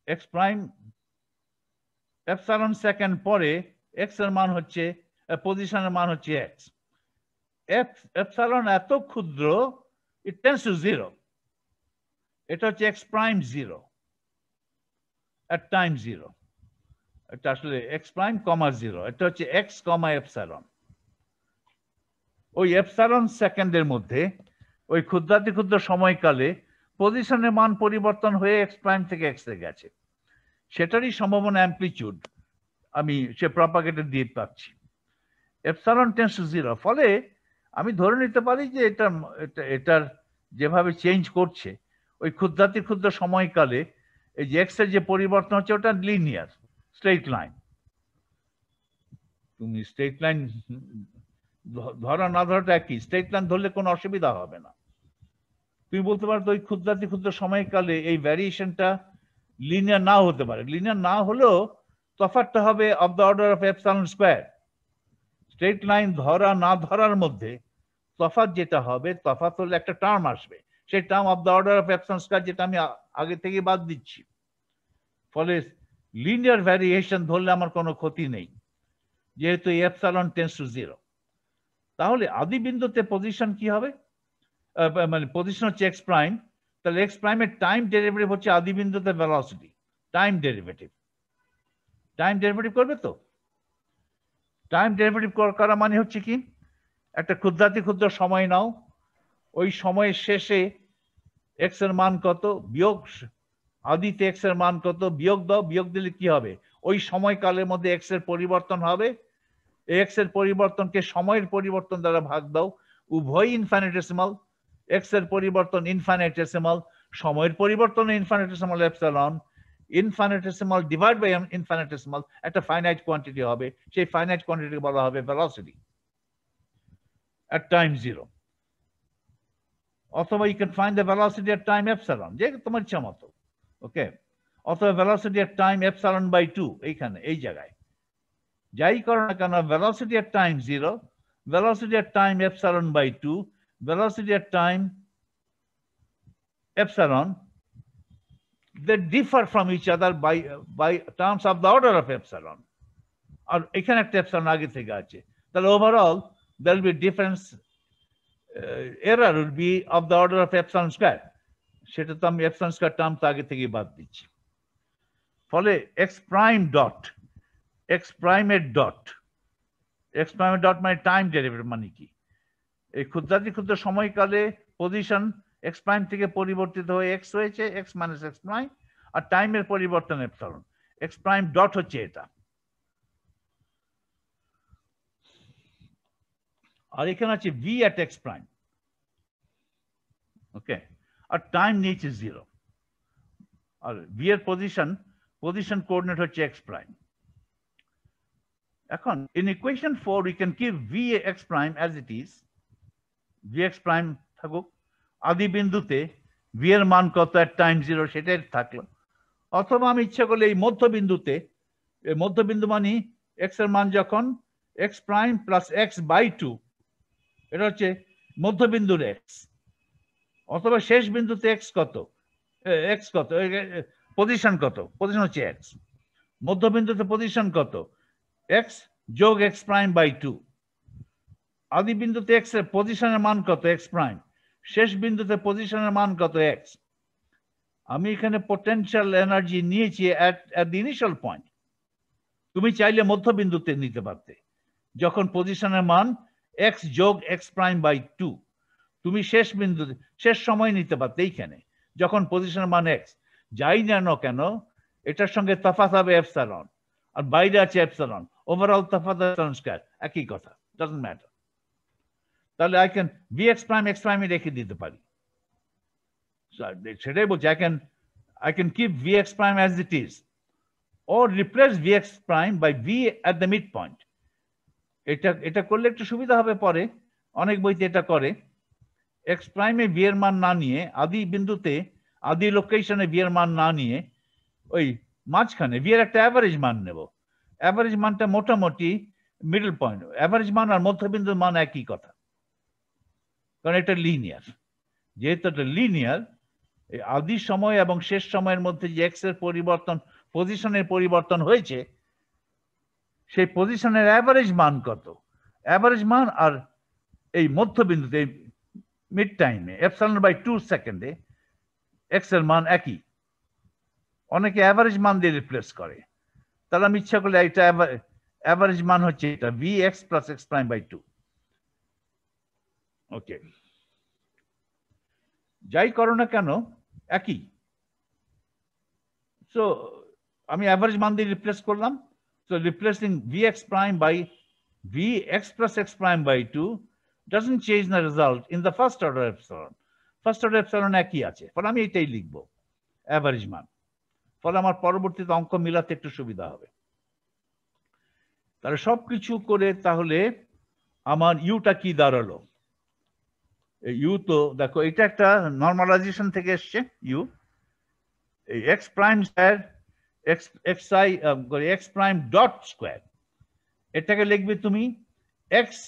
x prime epsilon সেকেন্ড পরে x এর মান হচ্ছে, পজিশনের মান হচ্ছে x। epsilon এত ক্ষুদ্র, it tends to 0, এটা হচ্ছে x prime 0 at time 0, এটা আসলে x prime, 0, এটা হচ্ছে x, epsilon। ওই এপসাইলন সেকেন্ডের মধ্যে ওই ক্ষুদ্রাতি ক্ষুদ্র সময়কালে পজিশনের মান পরিবর্তন হয়ে এক্স প্রাইম থেকে এক্স এ গেছে, সেটারই সম্ভাবনা অ্যাম্পলিটিউড আমি সে প্রপাগেটর দিয়ে পাচ্ছি। এপসাইলন টেন্ডস টু 0, ফলে আমি ধরে নিতে পারি যে এটার যেভাবে চেঞ্জ করছে ওই ক্ষুদ্রাতি ক্ষুদ্র সময়কালে এই যে এক্স এর যে পরিবর্তন হচ্ছে ওটা লিনিয়ার স্ট্রেট লাইন। তুমি স্ট্রেট লাইন ধরা না ধরাটা একই, স্ট্রেট লাইন ধরলে কোনো অসুবিধা হবে না। তুমি বলতে পারো ওই ক্ষুদ্রাতি ক্ষুদ্র সময়কালে এই ভ্যারিয়েশনটা লিনিয়ার নাও হতে পারে, লিনিয়ার না হলেও তফাৎটা হবে of the order of epsilon square. Straight line ধরা না ধরার মধ্যে তফাৎ যেটা হবে, তফাৎ হলে একটা টার্ম আসবে, সেই term of the order of epsilon square, যেটা আমি আগে থেকে বাদ দিচ্ছি। ফলে লিনিয়ার ভ্যারিয়েশন ধরলে আমার কোনো ক্ষতি নেই, যেহেতু এপসাইলন টেন্ডস টু 0। তাহলে আদি বিন্দুতে পজিশন কি হবে? মানে পজিশন হচ্ছে এক্স প্রাইম, তাহলে এক্স প্রাইমের টাইম ডেরিভেটিভ হচ্ছে আদি বিন্দুতে velocity, time derivative. Time derivative করবে তো, টাইম ডেরিভেটিভ করা মানে হচ্ছে কি, একটা ক্ষুদ্রাতি ক্ষুদ্র সময় নাও, ওই সময়ের শেষে এক্স এর মান কত বিয়োগ আদিতে এক্স এর মান কত বিয়োগ দাও, বিয়োগ দিলে কি হবে? ওই সময়কালের মধ্যে এক্স এর পরিবর্তন হবে, এক্স এর পরিবর্তনকে সময়ের পরিবর্তন দ্বারা ভাগ দাও, উভয় ইনফিনিটেসিমাল, এক্স এর পরিবর্তন ইনফিনিটেসিমাল, সময়ের পরিবর্তন ইনফিনিটেসিমাল, এপসিলন ইনফিনিটেসিমাল ডিভাইড বাই ইনফিনিটেসিমাল, একটা ফাইনাইট কোয়ান্টিটি হবে, সেই ফাইনাইট কোয়ান্টিটি বলা হবে ভেলোসিটি at time 0। অথবা you can find the velocity at time epsilon, যে তোমার ইচ্ছা মতো। ওকে, অথবা velocity at time epsilon by 2, এইখানে এই জায়গায় যাই করো না কেন, velocity at time 0, velocity at time epsilon by 2, velocity at time epsilon, they differ from each other by terms of the order of epsilon, আর এখানে একটা epsilon আগে থেকে আছে, তাহলে overall there will be difference, error will be of the order of epsilon square, সেটা তো আমি epsilon square টার্ম তো আগে থেকে বাদ দিচ্ছি। ফলে x prime dot, x prime এর ডট, x prime এর ডট মানে টাইম ডেরিভেটিভ, মানে কি এই ক্ষুদ্রাতি ক্ষুদ্র সময়কালে পজিশন x prime থেকে পরিবর্তিত হয়ে x হয়েছে, x minus x prime, আর টাইমের পরিবর্তন এপসিলন, x prime ডট হচ্ছে এটা। আর এখানে আছে v at x prime, okay, আর টাইম নিয়েছে 0, আর v এর পজিশন কোঅর্ডিনেট হচ্ছে x prime। এখন in equation 4 we can keep vx prime as it is, vx prime থাকুক, আদি বিন্দুতে v এর মান কত at time 0 সেটাই থাকলো। অথবা আমি ইচ্ছা করলে এই মধ্যবিন্দুতে, মধ্যবিন্দু মানে x এর মান যখন x prime plus x by 2, এটা হচ্ছে মধ্যবিন্দুর x, অথবা শেষ বিন্দুতে x কত, পজিশন কত, পজিশন হচ্ছে x, মধ্যবিন্দুতে পজিশন কত? x যোগ x প্রাইম বাই 2। আদি বিন্দুতে x এর পজিশনের মান কত? x prime. শেষ বিন্দুতে পজিশনের মান কত? x। আমি এখানে পোটেনশিয়াল এনার্জি নিয়েছি at the initial point। তুমি চাইলে মধ্যবিন্দুতে নিতে পারতে, যখন পজিশনের মান x যোগ x প্রাইম বাই 2। তুমি শেষ বিন্দুতে, শেষ সময় নিতে পারতে এইখানে, যখন পজিশনের মান x। যাই না কেন এটার সঙ্গে তফাৎ হবে এপসাইলন, আর বাইরে আছে এপসাইলন, ওভারঅল তফাৎ এপসাইলন স্কয়ার, একই কথা, ডাজন্ট ম্যাটার। তাহলে I can vx prime x প্রাইমে রেখে দিতে পারি, সেটাই বলছি। I can keep vx prime as it is or replace vx prime by v at the midpoint। এটা করলে একটু সুবিধা হবে পরে, অনেক বইতে এটা করে। x প্রাইমে v এর মান না নিয়ে, আদি বিন্দুতে আদি লোকেশনে v এর মান না নিয়ে, ওই মাঝখানে v এর একটা অ্যাভারেজ মান নেব। অ্যাভারেজ মানটা মোটামুটি মিডল পয়েন্ট। অ্যাভারেজ মান আর মধ্যবিন্দুর মান একই কথা, কারণ এটা লিনিয়ার। যেহেতু এটা লিনিয়ার, আদি সময় এবং শেষ সময়ের মধ্যে যে এক্স এর পরিবর্তন, পজিশনের পরিবর্তন হয়েছে, সেই পজিশনের অ্যাভারেজ মান কত? অ্যাভারেজ মান আর এই মধ্যবিন্দুতে মিড টাইমে এপসাইলন বাই 2 সেকেন্ডে এক্স এর মান একই। অনেকে অ্যাভারেজ মান দিয়ে রিপ্লেস করে, তাহলে আমি ইচ্ছা করলে এটা অ্যাভারেজ মান হচ্ছে এটা vx plus x prime by 2। Okay, যাই করো না কেন একই। সো আমি অ্যাভারেজ মান দিয়ে রিপ্লেস করলাম। So replacing vx prime by vx plus x prime by 2 doesn't change the result in the first order epsilon। First order epsilon একই আছে, ফলে আমি এটাই লিখবো অ্যাভারেজ মান, ফলে আমার পরবর্তীতে অঙ্ক মিলাতে একটু সুবিধা হবে। তাহলে সবকিছু করে তাহলে আমার ইউটা কি দাঁড়ালো? ইউ তো দেখো এটা একটা নর্মালাইজেশন থেকে এসছে। ইউ এই x prime square x prime dot square, এটাকে লিখবে তুমি x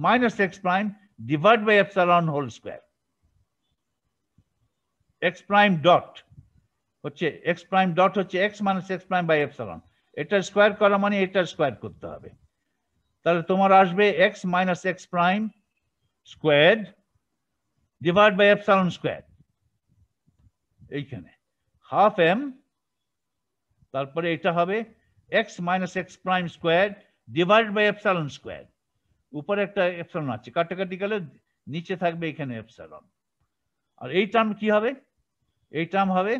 minus x prime divide by epsilon whole square. X prime dot হচ্ছে এক্স প্রাইম ডট হচ্ছে x minus x prime by epsilon. এটা স্কয়ার করা মানে এটা স্কয়ার করতে হবে। তাহলে তোমার আসবে x minus x prime squared divide by epsilon square, এইখানে হাফ এম, তারপরে এটা হবে x minus x prime square divide by epsilon square. উপরে একটা এপসাইলন আছে, কাটাকাটি গেলে নিচে থাকবে এখানে এপসাইলন। আর এই টার্ম কি হবে? এই টার্ম হবে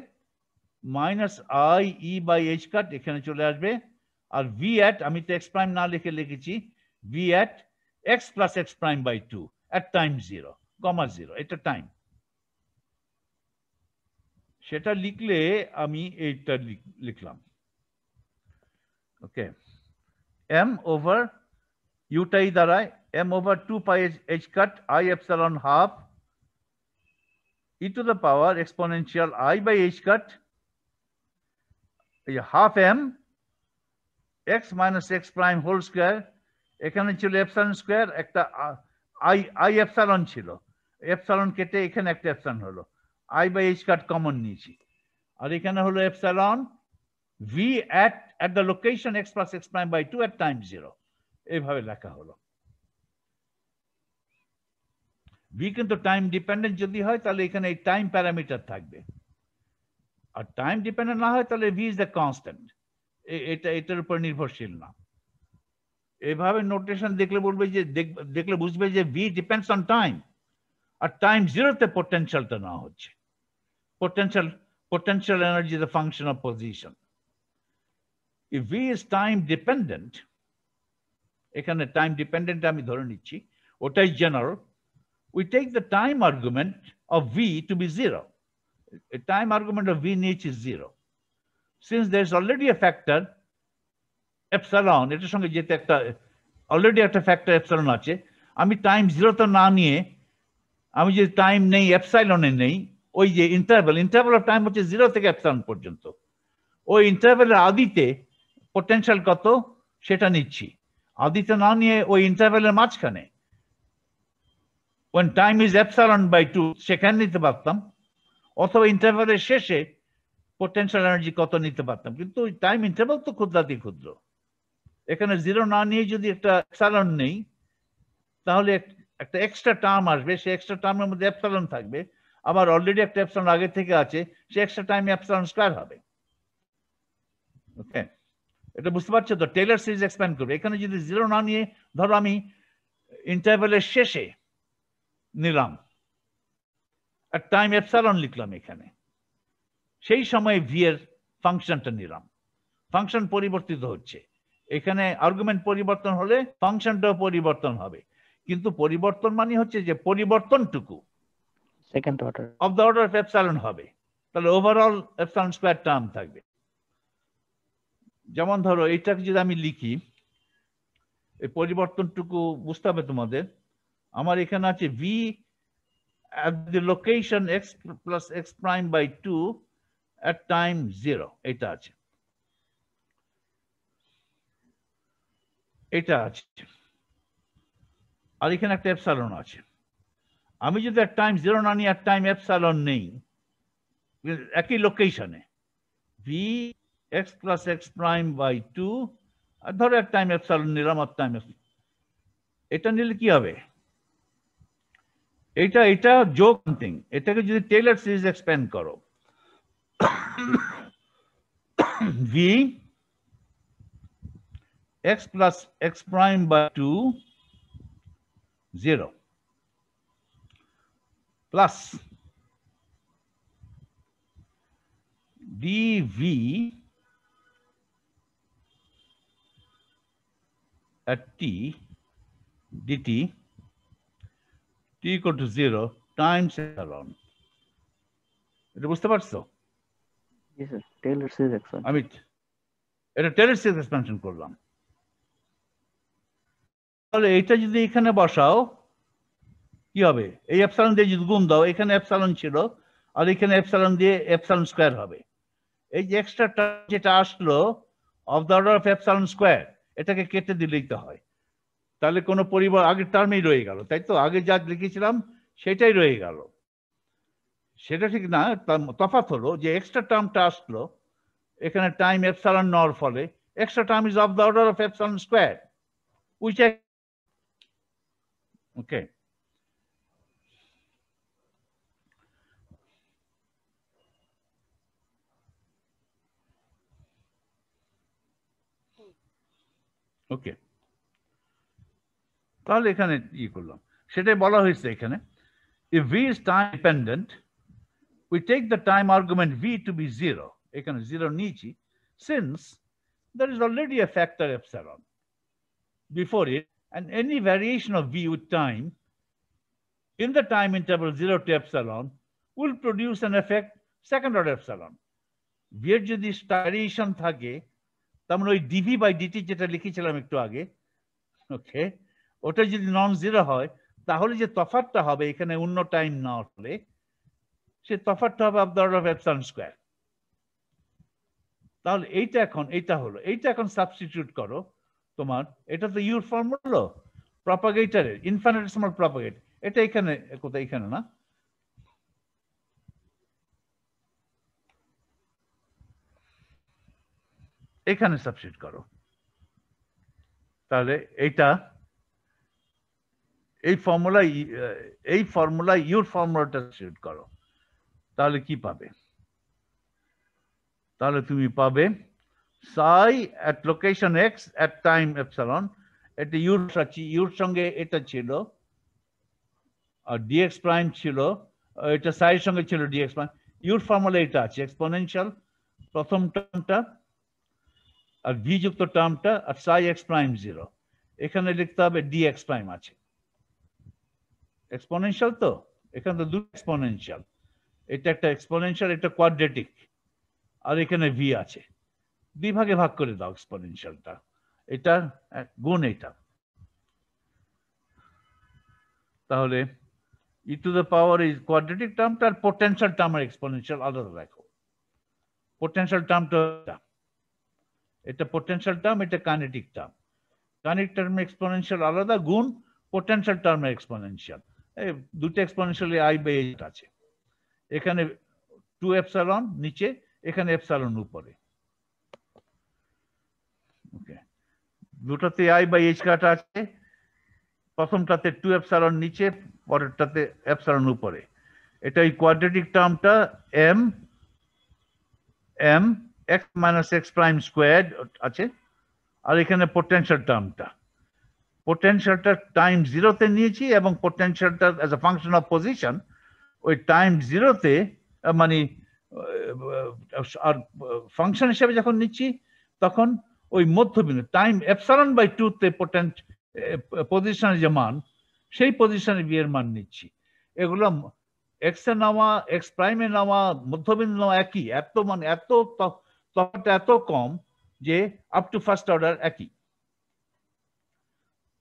minus i E by H cut, এখানে চলে আসবে। আর ভি অ্যাট, আমি তো এক্স প্রাইম না লিখে লিখেছি v at x plus x prime by 2 at time 0, comma 0, এটা টাইম। সেটা লিখলে আমি এইটা লিখলাম। ওকে, এম ওভার ইউটাই দাঁড়ায় m over 2 pi h cut i epsilon half e to the power exponential i by H cut half m x minus x prime whole square. এখানে ছিল এপসাইলন স্কোয়ার, একটা আই এপসাইলন ছিল, epsilon কেটে এখানে একটা epsilon হলো, i by H cut common নিয়েছি। আর এখানে হলো epsilon v at the location x plus x prime by 2 at time 0, এইভাবে লেখা হলো। ভি কিন্তু টাইম ডিপেন্ডেন্ট যদি হয় তাহলে এখানে এই টাইম প্যারামিটার থাকবে, আর টাইম ডিপেন্ডেন্ট না হয় তাহলে ভি ইজ দ্য কনস্ট্যান্ট, এটার উপর নির্ভরশীল না। এভাবে নোটেশন দেখলে বলবে যে দেখলে বুঝবে যে ভি ডিপেন্ডস অন টাইম, আর টাইম 0তে পোটেনশিয়ালটা না হচ্ছে। potential energy is a function of position. If V is time dependent, এখানে time dependent আমি ধরে নিচ্ছি, ওটাই general, we take the time argument of V to be 0. A time argument of V niche is 0. Since there's already a factor epsilon, এটার সঙ্গে যেতে একটা already একটা factor epsilon আছে, আমি time 0 তো না নিয়ে আমি যে টাইম নেই এপসাইলনে নেই, ওই যে ইন্টারভ্যাল অফ টাইম হচ্ছে 0 থেকে এপসাইলন পর্যন্ত, ওই ইন্টারভ্যালের আদিতে পোটেনশিয়াল কত সেটা নিচ্ছি। আদিতে না নিয়ে ওই ইন্টারভ্যালের মাঝখানে when time is epsilon by 2 সেখানে নিতে পারতাম, অথবা ইন্টারভ্যালের শেষে পোটেনশিয়াল এনার্জি কত নিতে পারতাম, কিন্তু টাইম ইন্টারভাল তো ক্ষুদ্রাতি ক্ষুদ্র। এখানে জিরো না নিয়ে যদি একটা এপসাইলন নেই, তাহলে একটা এক্সট্রা টার্ম আসবে, সেই এক্সট্রা টার্মের মধ্যে এপসাইলন থাকবে, আবার অলরেডি একটা এপসাইলন আগে থেকে আছে, সে এক্সট্রা টাইম এপসাইলন স্কয়ার হবে। ওকে, এটা বুঝতে পারছো তো? টেইলর সিরিজ এক্সপ্যান্ড করবে। এখানে যদি জিরো না নিয়ে ধরো আমি ইন্টারভ্যালের শেষে নিলাম আর টাইম এপসাইলন লিখলাম এখানে, সেই সময় ভি এর ফাংশনটা নিলাম, ফাংশন পরিবর্তিত হচ্ছে, এখানে আর্গুমেন্ট পরিবর্তন হলে ফাংশনটাও পরিবর্তন হবে, কিন্তু পরিবর্তন মানে হচ্ছে যে পরিবর্তনটুকু second order of the order of epsilon হবে, তাহলে ওভারঅল এপসাইলন স্কয়ার টার্ম থাকবে। যেমন ধরো এইটাকে যদি আমি লিখি, এই পরিবর্তনটুকু বুঝতে হবে তোমাদের। আমার এখানে আছে V at the location x plus x prime by 2 at time 0, এটা আছে, এটা আছে, আর এখানে একটা এপসাইলন আছে। আমি যদি at time 0 না নিয়ে at time এপসাইলন নেই একই লোকেশনে, v x plus x prime by 2 আর ধরো at time এপসাইলন নিলাম, at time এটা নিলে কি হবে? এটা যোগ সামথিং, এটাকে যদি টেইলর সিরিজ এক্সপ্যান্ড করো, v x plus x prime by 2 0 plus dv at t dt t equal to 0 times epsilon। এটা বুঝতে পারছো? জি স্যার, টেইলর সিরিজ এক্সপ্যান্ড। আমি এটা টেইলর সিরিজ এক্সপ্যানশন করলাম। তাহলে এটা যদি এখানে বসাও কি হবে? এই এপসাইলন দিয়ে যদি গুণ দাও, এখানে এপসাইলন ছিল আর এখানে এপসাইলন দিয়ে এপসাইলন স্কয়ার হবে। এই যে এক্সট্রা টার্ম যেটা আসলো of the order of epsilon square, এটাকে কেটে দিলেই তো হয়, তাহলে কোনো পরিবর্তন আগের টার্মেই রয়ে গেল, তাই তো? আগে যা লিখেছিলাম সেটাই রয়ে গেল, সেটা ঠিক না। তফাৎ হলো যে এক্সট্রা টার্মটা আসলো এখানে টাইম এপসাইলন নেওয়ার ফলে, extra term is of the order of epsilon square, which okay. Okay, তাহলে এখানে ই করলাম, সেটাই বলা হয়েছে এখানে, if v is time dependent we take the time argument v to be 0, এখানে 0 নিয়েছি, since there is already a factor epsilon before it and any variation of v with time in the time interval 0 to epsilon will produce an effect second order epsilon। v এর যদি variation থাকে, তার মানে ওই dv by dt যেটা লিখেছিলাম একটু আগে, ওকে, ওটা যদি নন জিরো হয় তাহলে যে তফাৎটা হবে এখানে অন্য টাইম না হলে, সে তফাৎটা হবে of the order of epsilon square. তাহলে এইটা এখন এইটা হলো, এইটা এখন সাবস্টিটিউট করো তোমার, এটা তো ইউর ফর্ম হলো প্রপাগেটরের, ইনফিনিটেসিমাল প্রপাগেট, এটা এখানে কোথায়? এখানে না, এখানে সাবস্টিটিউট করো, তাহলে এইটা এই ফর্মুলা ইউর ফর্মুলাটা সাবস্টিটিউট করো, তাহলে কি পাবে? তাহলে তুমি পাবে psi at location x at time epsilon, এটা ইউর আছে, ইউর সঙ্গে এটা ছিল আর dx প্রাইম ছিল, এটা psi এর সঙ্গে ছিল dx প্রাইম, ইউর ফর্মুলা এটা আছে, এক্সপোনেনশিয়াল প্রথম টার্মটা আর v যুক্ত টার্মটা আর psi x প্রাইম 0, এখানে লিখতে হবে dx প্রাইম আছে, এক্সপোনেনশিয়াল তো, এখানে তো দুটো এক্সপোনেনশিয়াল, এটা একটা এক্সপোনেনশিয়াল, এটা কোয়াড্রেটিক, আর এখানে ভি আছে, দুই ভাগে ভাগ করে দাও এক্সপোনেনশিয়ালটা, এটা গুণ এটা, তাহলে ই টু দ্য পাওয়ার এই কোয়াড্রেটিক টার্মটা আর পোটেনশিয়াল টার্ম আর এক্সপোনেনশিয়াল আলাদা রাখো। পোটেনশিয়াল টার্মটা এটা পোটেনশিয়াল টার্ম, এটা কাইনেটিক টার্ম, কাইনেটিক টার্মের এক্সপোনেনশিয়াল আলাদা, গুণ পোটেনশিয়াল টার্মের এক্সপোনেনশিয়াল, এই দুটো এক্সপোনেনশিয়াল আই বাই 8 আছে, এখানে 2 এপসাইলন নিচে, এখানে এপসাইলন উপরে। ওকে, দুটোতে আই বাই এইচ কাটা আছে, প্রথমটাতে 2 এপসাইলন নিচে, পরেরটাতে এপসাইলন উপরে। এটা এই কোয়াড্রেটিক টার্মটা m x minus x prime square আছে, আর এখানে পোটেনশিয়াল টার্মটা, পোটেনশিয়ালটা টাইম জিরোতে নিয়েছি এবং পোটেনশিয়ালটা as a function of position ওই টাইম জিরোতে মানে আর ফাংশন হিসেবে যখন নিচ্ছি তখন ওই মধ্যবিন্দু টাইম এপসাইলন বাই 2 তে পজিশনের যে মান, সেই পজিশনে ভি এর মান নিচ্ছি। এগুলো এক্স এ নেওয়া, এক্স প্রাইমে নেওয়া, মধ্যবিন্দু নেওয়া একই, এত মানে এত তফাৎটা এত কম যে আপ টু ফার্স্ট অর্ডার একই।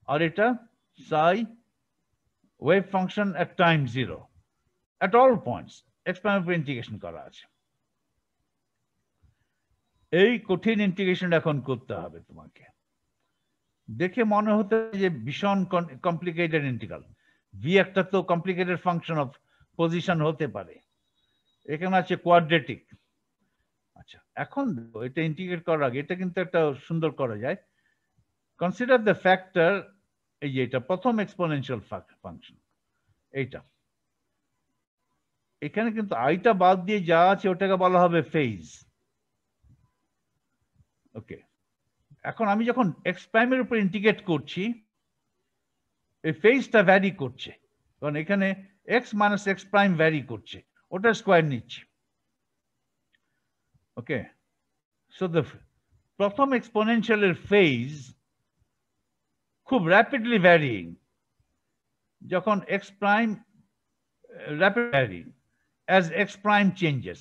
আর এটা সাই wave function at time zero at all points x প্রাইমের উপর ইন্টিগ্রেশন করা আছে। এই কঠিন ইন্টিগ্রেশন এখন করতে হবে তোমাকে। দেখে মনে হতে যে ভীষণ কমপ্লিকেটেড ইন্টিগ্রাল, ভি একটা তো কমপ্লিকেটেড ফাংশন অফ পজিশন হতে পারে, এখানে আছে কোয়াড্রেটিক। আচ্ছা, এখন এটা ইন্টিগ্রেট করার আগে এটা কিন্তু একটা সুন্দর করা যায়। কনসিডার দ্য ফ্যাক্টর, এই যে এটা প্রথম এক্সপোনেনশিয়াল ফাংশন, এইটা এখানে কিন্তু আইটা বাদ দিয়ে যা আছে ওটাকে বলা হবে ফেজ। ওকে, এখন আমি যখন এক্স প্রাইমের উপর ইন্টিগ্রেট করছি এই ফেজটা ভ্যারি করছে, কারণ এখানে x minus x prime vary করছে, ওটা স্কোয়ার নিচ্ছি। ওকে, সো দ্য প্রথম এক্সপোনেনশিয়ালের ফেজ খুব র্যাপিডলি ভ্যারিং, যখন x prime rapid varying as x prime changes,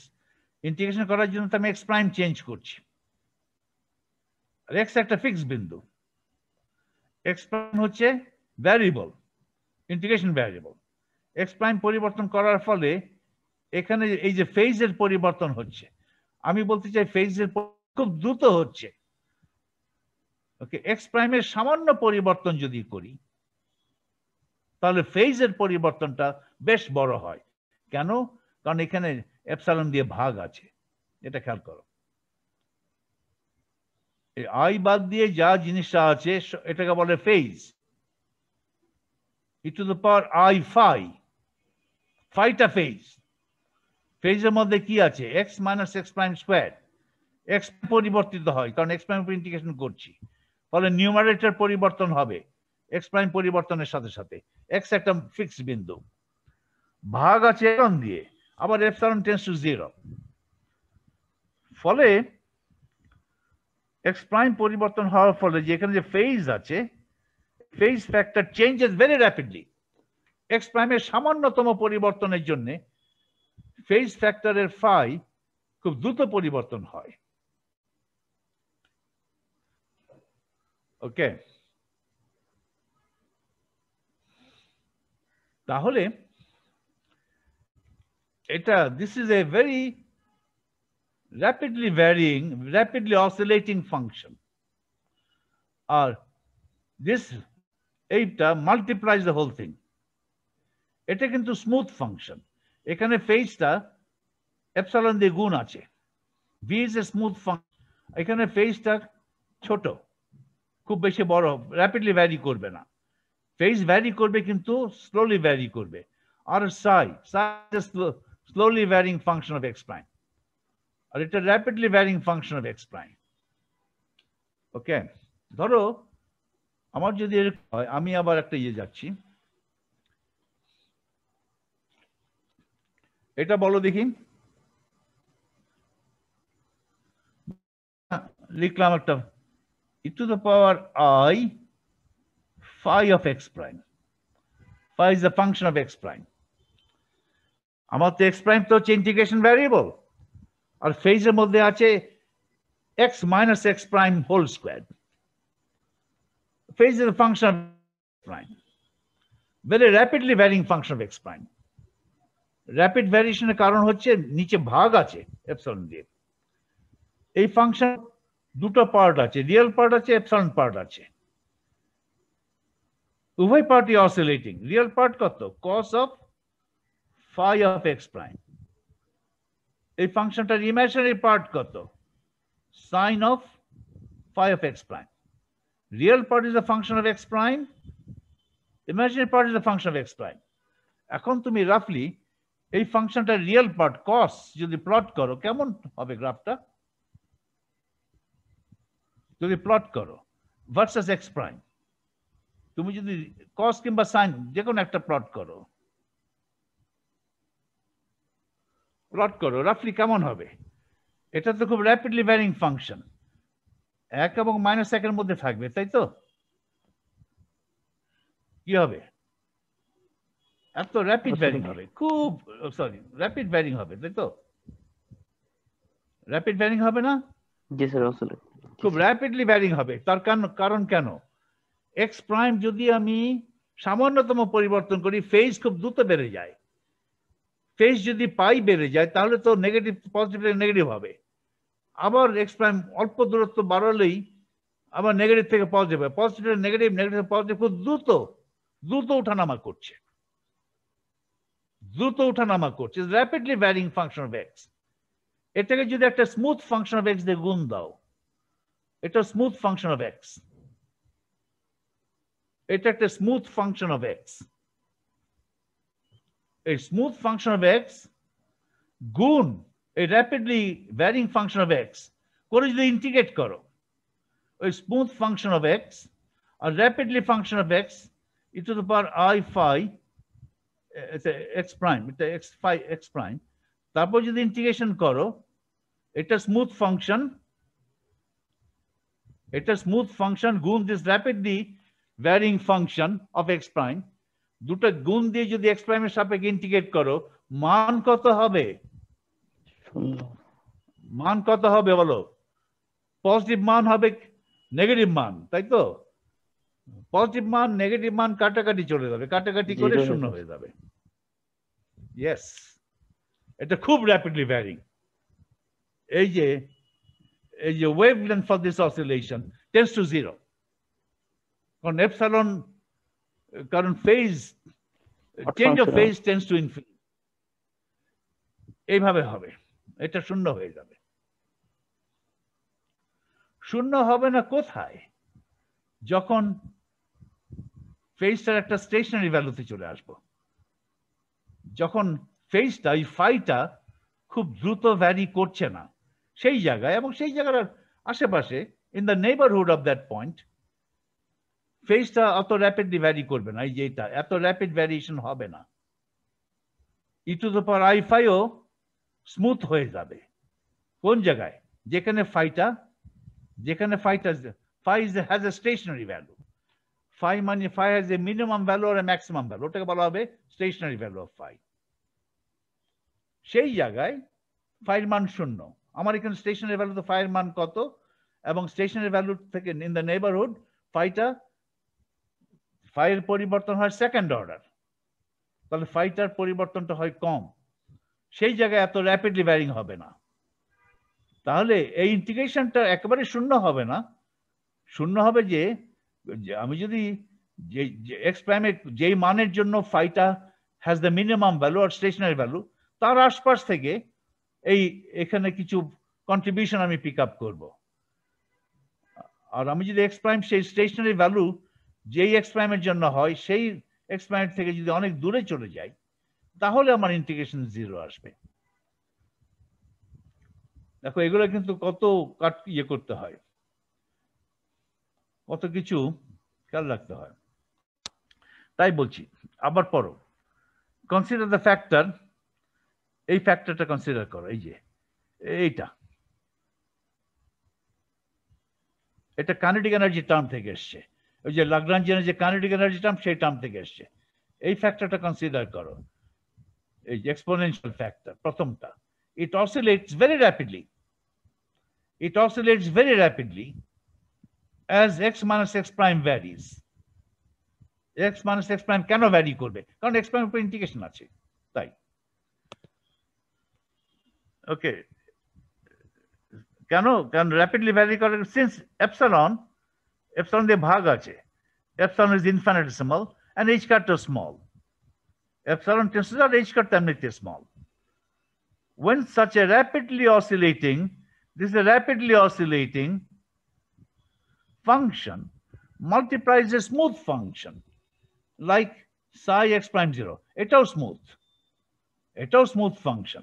integration করার জন্য আমি x প্রাইম চেঞ্জ করছি, আর x একটা ফিক্স বিন্দু, x প্রাইম হচ্ছে variable, integration variable. x prime পরিবর্তন করার ফলে এখানে এই যে ফেজের পরিবর্তন হচ্ছে, আমি বলতে চাই ফেজের খুব দ্রুত হচ্ছে। ওকে, x প্রাইমের সামান্য পরিবর্তন যদি করি তাহলে ফেজের পরিবর্তনটা বেশ বড় হয়। কেন? কারণ এখানে এপসাইলন দিয়ে ভাগ আছে, এটা খেয়াল করো। আই বাদ দিয়ে যা জিনিসটা আছে এটাকে বলে phase. E to the power i phi, ফাইটা ফেজ। ফেজের মধ্যে কি আছে? X minus x prime square. X পরিবর্তিত হয় কারণ এক্স প্রাইম ইন্টিগ্রেশন করছি, ফলে নিউমারেটর পরিবর্তন হবে এক্স প্রাইম পরিবর্তনের সাথে সাথে। এক্স একটা ফিক্সড বিন্দু, ভাগ আছে এপসাইলন দিয়ে, আবার এপসাইলন টেন্ডস টু জিরো, ফলে এক্স প্রাইম পরিবর্তন হওয়ার ফলে যেখানে যে ফেজ আছে, phase factor changes very rapidly. X প্রাইমের সামান্যতম পরিবর্তনের জন্য ফেজ ফ্যাক্টরের ফাই খুব দ্রুত পরিবর্তন হয়। ওকে, তাহলে এটা this is a very rapidly varying, rapidly oscillating function, or this এইটা multiplies the whole thing. এটা কিন্তু স্মুথ ফাংশন, এখানে ফেজটা এপসাইলন দিয়ে গুণ আছে। v is a smooth function, এখানে ফেজটা ছোট, খুব বেশি বড়, র্যাপিডলি ভ্যারি করবে না। ফেজ ভ্যারি করবে কিন্তু স্লোলি ভ্যারি করবে। আর psi slowly varying function of x prime, আর এটা rapidly varying function of x prime. Okay, ধরো আমার যদি এরকম হয়, আমি আবার একটা যাচ্ছি, এটা বলো দেখি, লিখলাম একটা e to the power I phi of x prime. Phi is the function of x prime. আমার তো x prime তো হচ্ছে ইন্টিগ্রেশন ভ্যারিয়েবল, আর ফেজের মধ্যে আছে x minus x prime whole squared. Phase is a function of x prime, very rapidly varying function of x prime. Rapid ভ্যারিয়েশনের কারণ হচ্ছে নিচে ভাগ আছে এপসাইলন দিয়ে। এই ফাংশন দুটো পার্ট আছে, রিয়েল পার্ট আছে, এপসাইলন পার্ট আছে। উভয় পার্টই অসিলেটিং। রিয়েল পার্ট কত? cos of phi of x prime, এই ফাংশনটার ইমাজিনারি পার্ট কত? Sine of phi of x prime. Real part is a function of x prime. Imaginary part is a function of x prime. এখন তুমি রাফলি এই ফাংশনটার real part cos যদি plot করো কেমন হবে গ্রাফটা? যদি প্লট করো ভার্সাস x প্রাইম, তুমি যদি cos কিংবা sin যে কোনো একটা প্লট করো রাফলি কেমন হবে? এটা তো খুব র্যাপিডলি ভ্যারিং ফাংশন, 1 এবং -1 এর মধ্যে থাকবে, তাই তো? কি হবে? এত র্যাপিড ভ্যারিং হবে, খুব র্যাপিড ভ্যারিং হবে, তাই তো? র্যাপিড ভ্যারিং হবে না? জি স্যার, আসলে খুব র্যাপিডলি ভ্যারিং হবে। তার কারণ কেন? x প্রাইম যদি আমি সামান্যতম পরিবর্তন করি ফেজ খুব দ্রুত বেড়ে যায়। ফেজ যদি পাই বেড়ে যায় তাহলে তো নেগেটিভ পজিটিভ নেগেটিভ হবে। আবার x প্রাইম অল্প দূরত্ব বাড়ালেই আবার নেগেটিভ থেকে পজিটিভ হবে, পজিটিভ নেগেটিভ, নেগেটিভ পজিটিভ, খুব দ্রুত ওঠানামা করছে, rapidly varying function of x। এটাকে যদি একটা স্মুথ ফাংশন অফ x দিয়ে গুণ দাও, এটা স্মুথ ফাংশন অফ x, এটা একটা স্মুথ ফাংশন অফ x। এই স্মুথ ফাংশন অফ x গুণ এই rapidly varying function of x করে যদি ইন্টিগ্রেট করো, ওই স্মুথ ফাংশন অফ x আর rapidly function of x e to the power I phi x prime, এটা x prime, তারপর যদি ইন্টিগ্রেশন করো এটা স্মুথ ফাংশন গুণ this rapidly varying function of x prime, দুটো গুণ দিয়ে যদি x prime এর সাপেক্ষে ইন্টিগ্রেট করো, মান কত হবে? বলো? পজিটিভ মান হবে নেগেটিভ মান, তাই তো? পজিটিভ মান নেগেটিভ মান কাটাকাটি চলে যাবে, কাটাকাটি করে শূন্য হয়ে যাবে। ইয়েস, এটা খুব র্যাপিডলি ভ্যারিং। এই যে wavelength for this oscillation tends to 0, কারণ phase change of phase tends to infinity. এইভাবে হবে, এটা শূন্য হয়ে যাবে। শূন্য হবে না কোথায়? যখন ফেজটার একটা স্টেশনারি ভ্যালুতে চলে আসবো, যখন ফেজটা এই ফাইটা খুব দ্রুত ভ্যারি করছে না সেই জায়গায়, এবং সেই জায়গার আশেপাশে in the neighbourhood of that point ফেজটা অত র্যাপিডলি ভ্যারি করবে না। এই যে এটা এত র্যাপিড ভ্যারিয়েশন হবে না, e to the power I phi ও স্মুথ হয়ে যাবে। কোন জায়গায়? যেখানে ফাইটা phi has a stationary value. Phi মানে phi has a minimum value or a maximum value, ওটাকে বলা হবে stationary value of phi। সেই জায়গায় phi এর মান 0। আমার এখানে stationary value তো phi এর মান কত, এবং stationary value থেকে in the neighborhood phi এর পরিবর্তন হয় সেকেন্ড অর্ডার, তাহলে ফাইটার পরিবর্তনটা হয় কম। সেই জায়গায় এত র্যাপিডলি ভ্যারিং হবে না। তাহলে এই ইন্টিগ্রেশনটা একেবারে শূন্য হবে না, শূন্য হবে যে আমি যদি এক্স প্রাইমের যেই মানের জন্য ফাইটা হ্যাজ দ্য মিনিমাম ভ্যালু আর স্টেশনারি ভ্যালু, তার আশপাশ থেকে এখানে কিছু কন্ট্রিবিউশন আমি পিক আপ করব। আর আমি যদি এক্স প্রাইম সেই স্টেশনারি ভ্যালু যেই এক্স প্রাইমের জন্য হয় সেই এক্স প্রাইম থেকে যদি অনেক দূরে চলে যায়, তাহলে আমার ইন্টিগ্রেশন 0 আসবে। দেখো এগুলো কিন্তু কত করতে হয়, কত কিছু খেয়াল রাখতে হয়। তাই বলছি আবার পড়ো, কনসিডার দ্য ফ্যাক্টর, এই ফ্যাক্টরটা কনসিডার করো। এই যে এটা কাইনেটিক এনার্জি টার্ম থেকে এসছে, ওই যে লাগরাঞ্জিয়ানের যে কাইনেটিক এনার্জি টার্ম সেই টার্ম থেকে এসছে। এই ফ্যাক্টরটা কনসিডার করো, এই যে এক্সপোনেনশিয়াল ফ্যাক্টর প্রথমটা। It oscillates very rapidly as x minus x prime varies. x minus x prime কেন ভ্যারি করবে? কারণ x prime উপর ইন্টিগ্রেশন আছে, তাই। ওকে, কেন র্যাপিডলি ভ্যারি করে? সিন্স এপসাইলন দিয়ে ভাগ আছে, epsilon is infinitesimal and h cut is small. Epsilon tends to h cut তেমনিতে small. when such a rapidly oscillating, this is a rapidly oscillating function multiplies a smooth function like psi x prime 0. এটাও smooth function.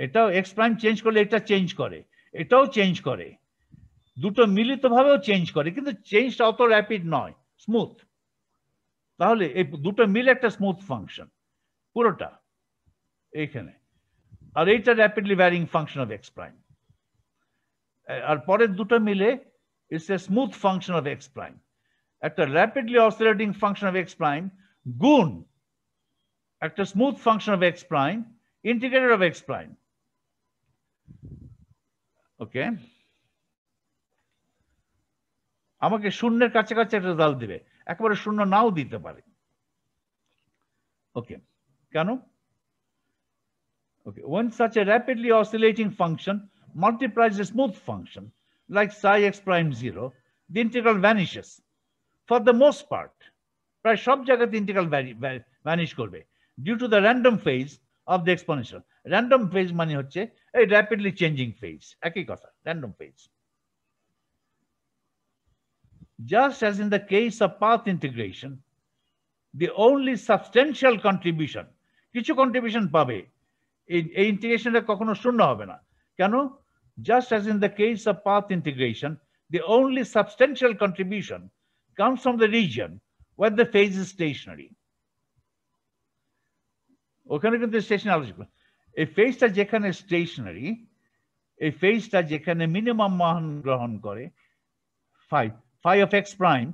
এটাও x prime change করলে এটা change করে, এটাও change করে, দুটো মিলিতভাবেও change করে, কিন্তু চেঞ্জটা অত র্যাপিড নয়, স্মুথ। তাহলে এই দুটো মিলে একটা স্মুথ ফাংশন পুরোটা এইখানে, আর এইটা rapidly varying function of x prime, আর পরের দুটো মিলে it's a smooth function of x prime. একটা rapidly oscillating function of x prime গুণ একটা smooth function of x prime integrated of x prime. Okay, আমাকে শূন্যের কাছাকাছি একটা রেজাল্ট দিবে, একেবারে শূন্য নাও দিতে পারে। ওকে, কেন? Okay, when such a rapidly oscillating function multiplies a smooth function like psi x prime 0, the integral vanishes for the most part. প্রায় সব জায়গাতে ইন্টিগ্রাল ভ্যানিশ করবে due to the random phase of the exponential. Random phase মানে হচ্ছে এই rapidly changing phase, একই কথা, random phase. Just as in the case of path integration, the only substantial contribution, কিছু কন্ট্রিবিউশন পাবে, এই ইন্টিগ্রেশনটা কখনো শূন্য হবে না। কেন? Just as in the case of path integration, the only substantial contribution comes from the region where the phase is stationary. ওখানে কিন্তু স্টেশনারি আলোচনা, এই ফেজটা যেখানে স্টেশনারি, এই ফেজটা যেখানে মিনিমাম মান গ্রহণ করে phi of x prime,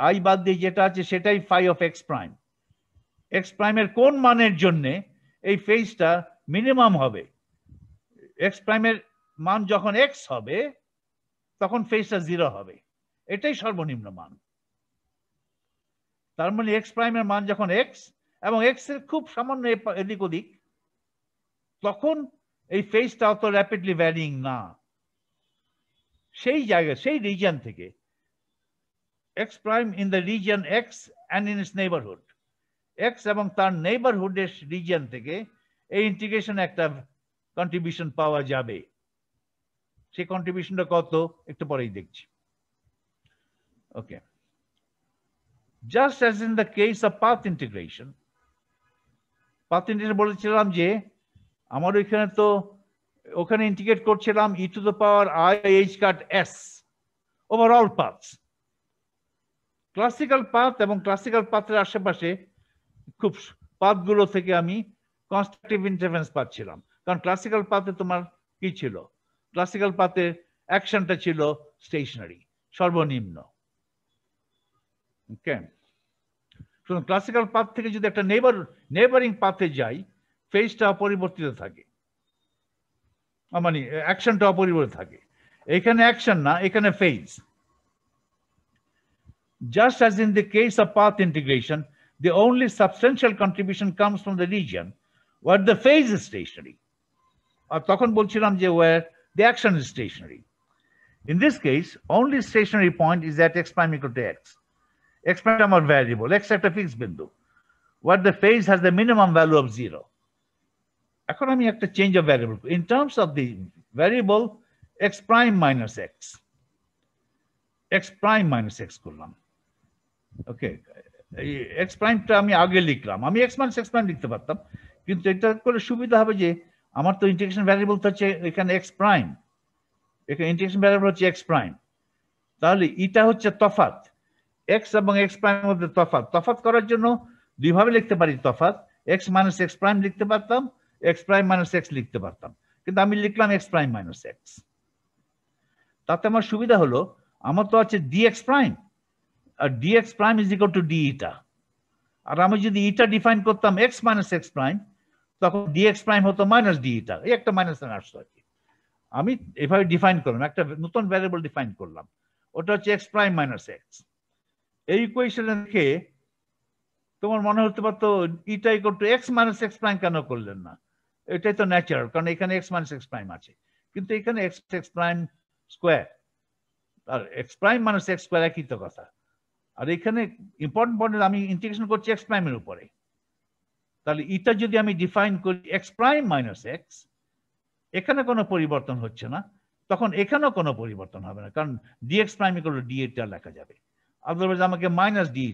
I বাদ দিয়ে যেটা আছে সেটাই phi of x prime, x প্রাইমের কোন মানের জন্য এই ফেজটা মিনিমাম হবে? x প্রাইমের মান যখন x হবে তখন ফেজটা 0 হবে, এটাই সর্বনিম্ন মান। তার মানে x প্রাইমের মান যখন x এবং x এর খুব সামান্য এদিক ওদিক, তখন এই ফেজটা অত র্যাপিডলি ভ্যারিং না। সেই জায়গা, সেই রিজিয়ন থেকে x prime in the region x and in its neighborhood, x এবং তার নেইবারহুডের রিজিয়ন থেকে এই ইন্টিগ্রেশন একটা কন্ট্রিবিউশন পাওয়া যাবে। সেই কন্ট্রিবিউশনটা কত একটু পরেই দেখছি। Okay, just as in the case of path integration, path integration বলেছিলাম যে আমার ওইখানে তো ওখানে ইন্টিগ্রেট করছিলাম e to the power I h cut s over all paths. Classical path এবং ক্লাসিক্যাল পাথের আশেপাশে খুব পাথগুলো থেকে আমি কনস্ট্রাকটিভ ইন্টারফারেন্স পাচ্ছিলাম, কারণ ক্লাসিক্যাল পাথে তোমার কি ছিল? ক্লাসিক্যাল পাথে অ্যাকশনটা ছিল স্টেশনারি, সর্বনিম্ন। ওকে, সুতরাং ক্লাসিক্যাল পাথ থেকে যদি একটা নেইবারিং পাথে যাই, ফেজটা অপরিবর্তিত থাকে, মানে অ্যাকশনটা অপরিবর্তিত থাকে। এখানে অ্যাকশন না, এখানে phase. Just as in the case of path integration, the only substantial contribution comes from the region where the phase is stationary. আর তখন বলছিলাম যে where the action is stationary. In this case, only stationary point is at x prime equal to x. X prime আমার variable, x একটা fixed বিন্দু, where the phase has the minimum value of 0. এখন আমি একটা change of variable in terms of the variable x prime minus x, x prime minus x করলাম। ওকে, এই x প্রাইমটা আমি আগে লিখলাম, আমি x minus x prime লিখতে পারতাম, কিন্তু এটা করে সুবিধা হবে যে আমার তো ইন্টিগ্রেশন ভ্যারিয়েবল হচ্ছে এখানে x প্রাইম, এখানে ইন্টিগ্রেশন ভ্যারিয়েবল হচ্ছে x প্রাইম। তাহলে এটা হচ্ছে তফাৎ, x এবং x প্রাইমের মধ্যে তফাৎ। তফাৎ করার জন্য দুইভাবে লিখতে পারি তফাৎ, x minus x prime লিখতে পারতাম, x prime minus x লিখতে পারতাম, কিন্তু আমি লিখলাম x prime minus x। তাতে আমার সুবিধা হলো আমার তো আছে dx prime, R dx prime is equal to d eta, আর আমি যদি ইটা ডিফাইন করতাম x minus x prime, তখন dx prime হতো মাইনাস d eta, এই একটা মাইনাস আসতো আর কি। আমি এভাবে ডিফাইন করলাম, একটা নতুন ভ্যারিয়েবল ডিফাইন করলাম, ওটা হচ্ছে x prime minus x। এই ইকুয়েশনে দেখে তোমার মনে হতে পারতো ইটা equal to x minus x prime কেন করলেন না? এটাই তো ন্যাচারাল, কারণ এখানে x minus x prime আছে, কিন্তু এখানে x prime স্কোয়ার আর x prime minus x square একই তো কথা। আর এখানে ইম্পর্টেন্ট পয়েন্ট আমি ইন্টিগ্রেশন করছি x প্রাইমের উপরে, তাহলে ইটা যদি আমি ডিফাইন করি এক্স প্রাইম মাইনাস এক্স, এখানে কোনো পরিবর্তন হচ্ছে না, তখন এখানেও কোনো পরিবর্তন হবে না, কারণ d x prime equal to d এটা লেখা যাবে। আদারওয়াইজ আমাকে মাইনাস ডি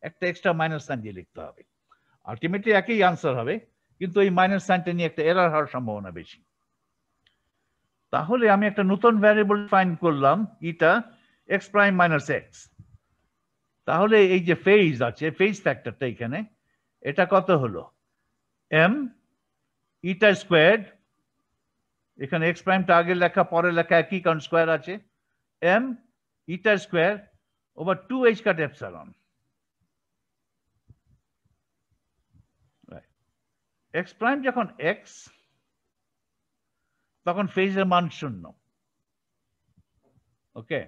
একটা এক্সট্রা মাইনাস সাইন দিয়ে লিখতে হবে। আলটিমেটলি একই আনসার হবে, কিন্তু এই মাইনাস সাইনটা নিয়ে একটা এরর হওয়ার সম্ভাবনা বেশি। তাহলে আমি একটা নতুন ভ্যারিয়েবল ডিফাইন করলাম ইটা এক্স প্রাইম মাইনাস এক্স। তাহলে এই যে ফেজ আছে, ফেজ ফ্যাক্টরটা এখানে, এটা কত হলো? এম ইটা স্কোয়ার্ড, এখানে এক্স প্রাইমটা আগে লেখা পরে লেখা একই, কারণ স্কোয়ার আছে, M eta square over 2h কাট এপসাইলন। এক্স প্রাইম যখন এক্স, তখন ফেজের মান 0। ওকে,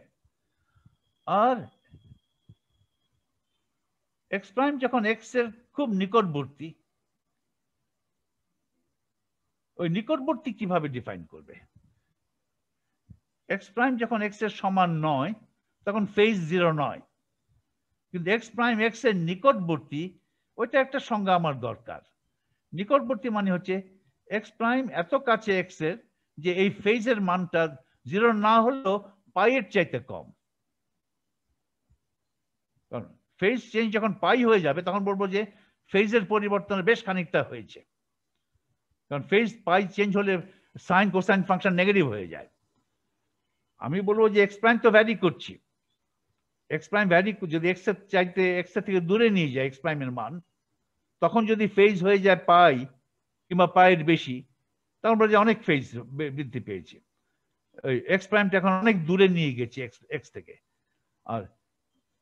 আর এক্স প্রাইম যখন এক্স এর খুব নিকটবর্তী, ওই নিকটবর্তী কিভাবে ডিফাইন করবে? এক্স প্রাইম যখন এক্স এর সমান নয়, তখন ফেজ 0 নয়, কিন্তু এক্স প্রাইম এক্স এর নিকটবর্তী, ওইটা একটা সংজ্ঞা আমার দরকার। নিকটবর্তী মানে হচ্ছে এক্স প্রাইম এত কাছে এক্স এর যে এই ফেজের মানটা 0 না হলেও পাই এর চাইতে কম। কারণ ফেজ চেঞ্জ যখন পাই হয়ে যাবে, তখন বলবো যে ফেজের পরিবর্তন বেশ খানিকটা হয়েছে, কারণ ফেজ পাই চেঞ্জ হলে সাইন কোসাইন ফাংশন নেগেটিভ হয়ে যায়। আমি বলবো যে এক্স প্রাইম তো ভ্যারি করছি, এক্স প্রাইম ভ্যারি যদি এক্স এর চাইতে এক্স এর থেকে দূরে নিয়ে যায় এক্স প্রাইমের মান, তখন যদি ফেজ হয়ে যায় পাই কিংবা পাইয়ের বেশি, তখন বলবো যে অনেক ফেজ বৃদ্ধি পেয়েছে, ওই এক্স প্রাইমটা এখন অনেক দূরে নিয়ে গেছে এক্স থেকে। আর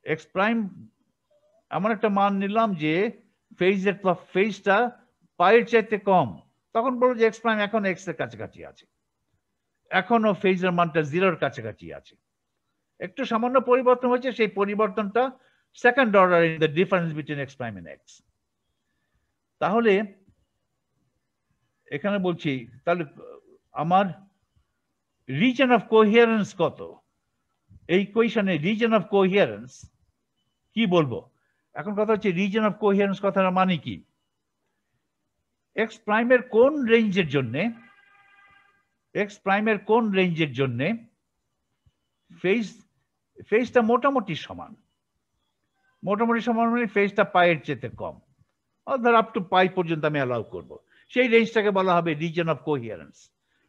এক্স প্রাইম এমন একটা মান নিলাম যে ফেজটা পাইয়ের চাইতে কম, তখন বলবো যে এক্স প্রাইম এখন এক্স এর কাছাকাছি আছে, এখনো ফেজের মানটা 0-র কাছাকাছি আছে। একটু সামান্য পরিবর্তন হয়েছে, সেই পরিবর্তনটা second order in the difference between x prime and x. তাহলে এখানে বলছি, তাহলে আমার রিজন অফ কোহিয়ারেন্স কত? এই কোয়েশনে রিজন অফ কোহিয়ারেন্স কি বলবো? এখন কথা হচ্ছে রিজন অফ কোহিয়ারেন্স কথাটা মানে কি? এক্স প্রাইমের কোন রেঞ্জের জন্য, এক্স প্রাইমের কোন রেঞ্জের জন্য ফেজটা মোটামুটি সমান, মোটামুটি সমান মানে ফেজটা পাইয়ের চেয়ে কম, ধর আপ টু পাই পর্যন্ত আমি অ্যালাউ করব, সেই রেঞ্জটাকে বলা হবে রিজন অফ কোহিয়ারেন্স।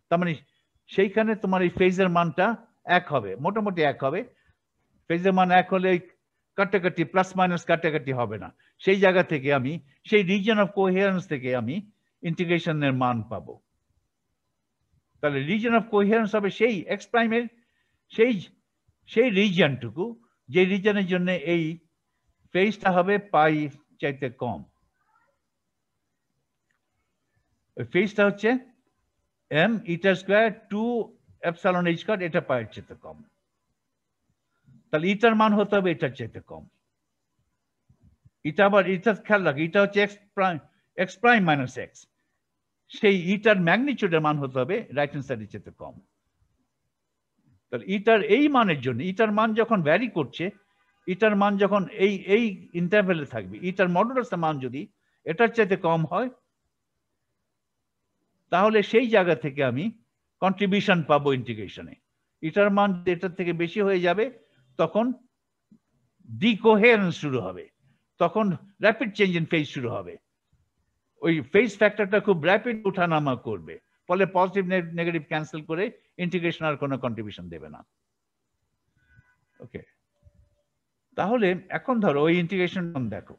তার মানে সেইখানে তোমার এই ফেজের মানটা 1 হবে, মোটামুটি 1 হবে। ফেজের মান 1 হলে কাটাকাটি প্লাস মাইনাস কাটাকাটি হবে না, সেই জায়গা থেকে আমি সেই রিজন অফ কোহিয়ারেন্স থেকে আমি ইন্টিগ্রেশনের মান পাবো। তাহলে রিজন অফ কোহিয়ারেন্স হবে সেই এক্স প্রাইমের সেই রিজনটুকু, যে রিজনের জন্য এই ফেজটা হবে পাই চাইতে কম। ওই ফেজটা হচ্ছে M eta square 2 epsilon H কাট, এটা পাইয়ের চাইতে কম। তাহলে ইটার মান হতে হবে এটার চাইতে কম। এটা আবার এটা খেয়াল রাখি, এটা হচ্ছে এক্স প্রাইম মাইনাস এক্স, সেই ইটার ম্যাগনিটিউডের মান হতে হবে রাইট হ্যান্ড সাইডের চাইতে কম। তাহলে ইটার এই মানের জন্য, ইটার মান যখন ভ্যারি করছে, ইটার মান যখন এই ইন্টারভ্যালে থাকবে, ইটার মডুলাসের মান যদি এটার চাইতে কম হয়, তাহলে সেই জায়গা থেকে আমি কন্ট্রিবিউশন পাবো ইন্টিগ্রেশনে। ইটার মান এটার থেকে বেশি হয়ে যাবে, তখন ডিকোহেরেন্স শুরু হবে, তখন র্যাপিড চেঞ্জ ইন ফেজ শুরু হবে। ওই ফেজ ফ্যাক্টরটা খুব র্যাপিড উঠানামা করবে, ফলে পজিটিভ নেগেটিভ ক্যান্সেল করে ইন্টিগ্রেশন আর কোনো কন্ট্রিবিউশন দেবে না। ওকে, তাহলে এখন ধরো ওই ইন্টিগ্রেশন দেখো,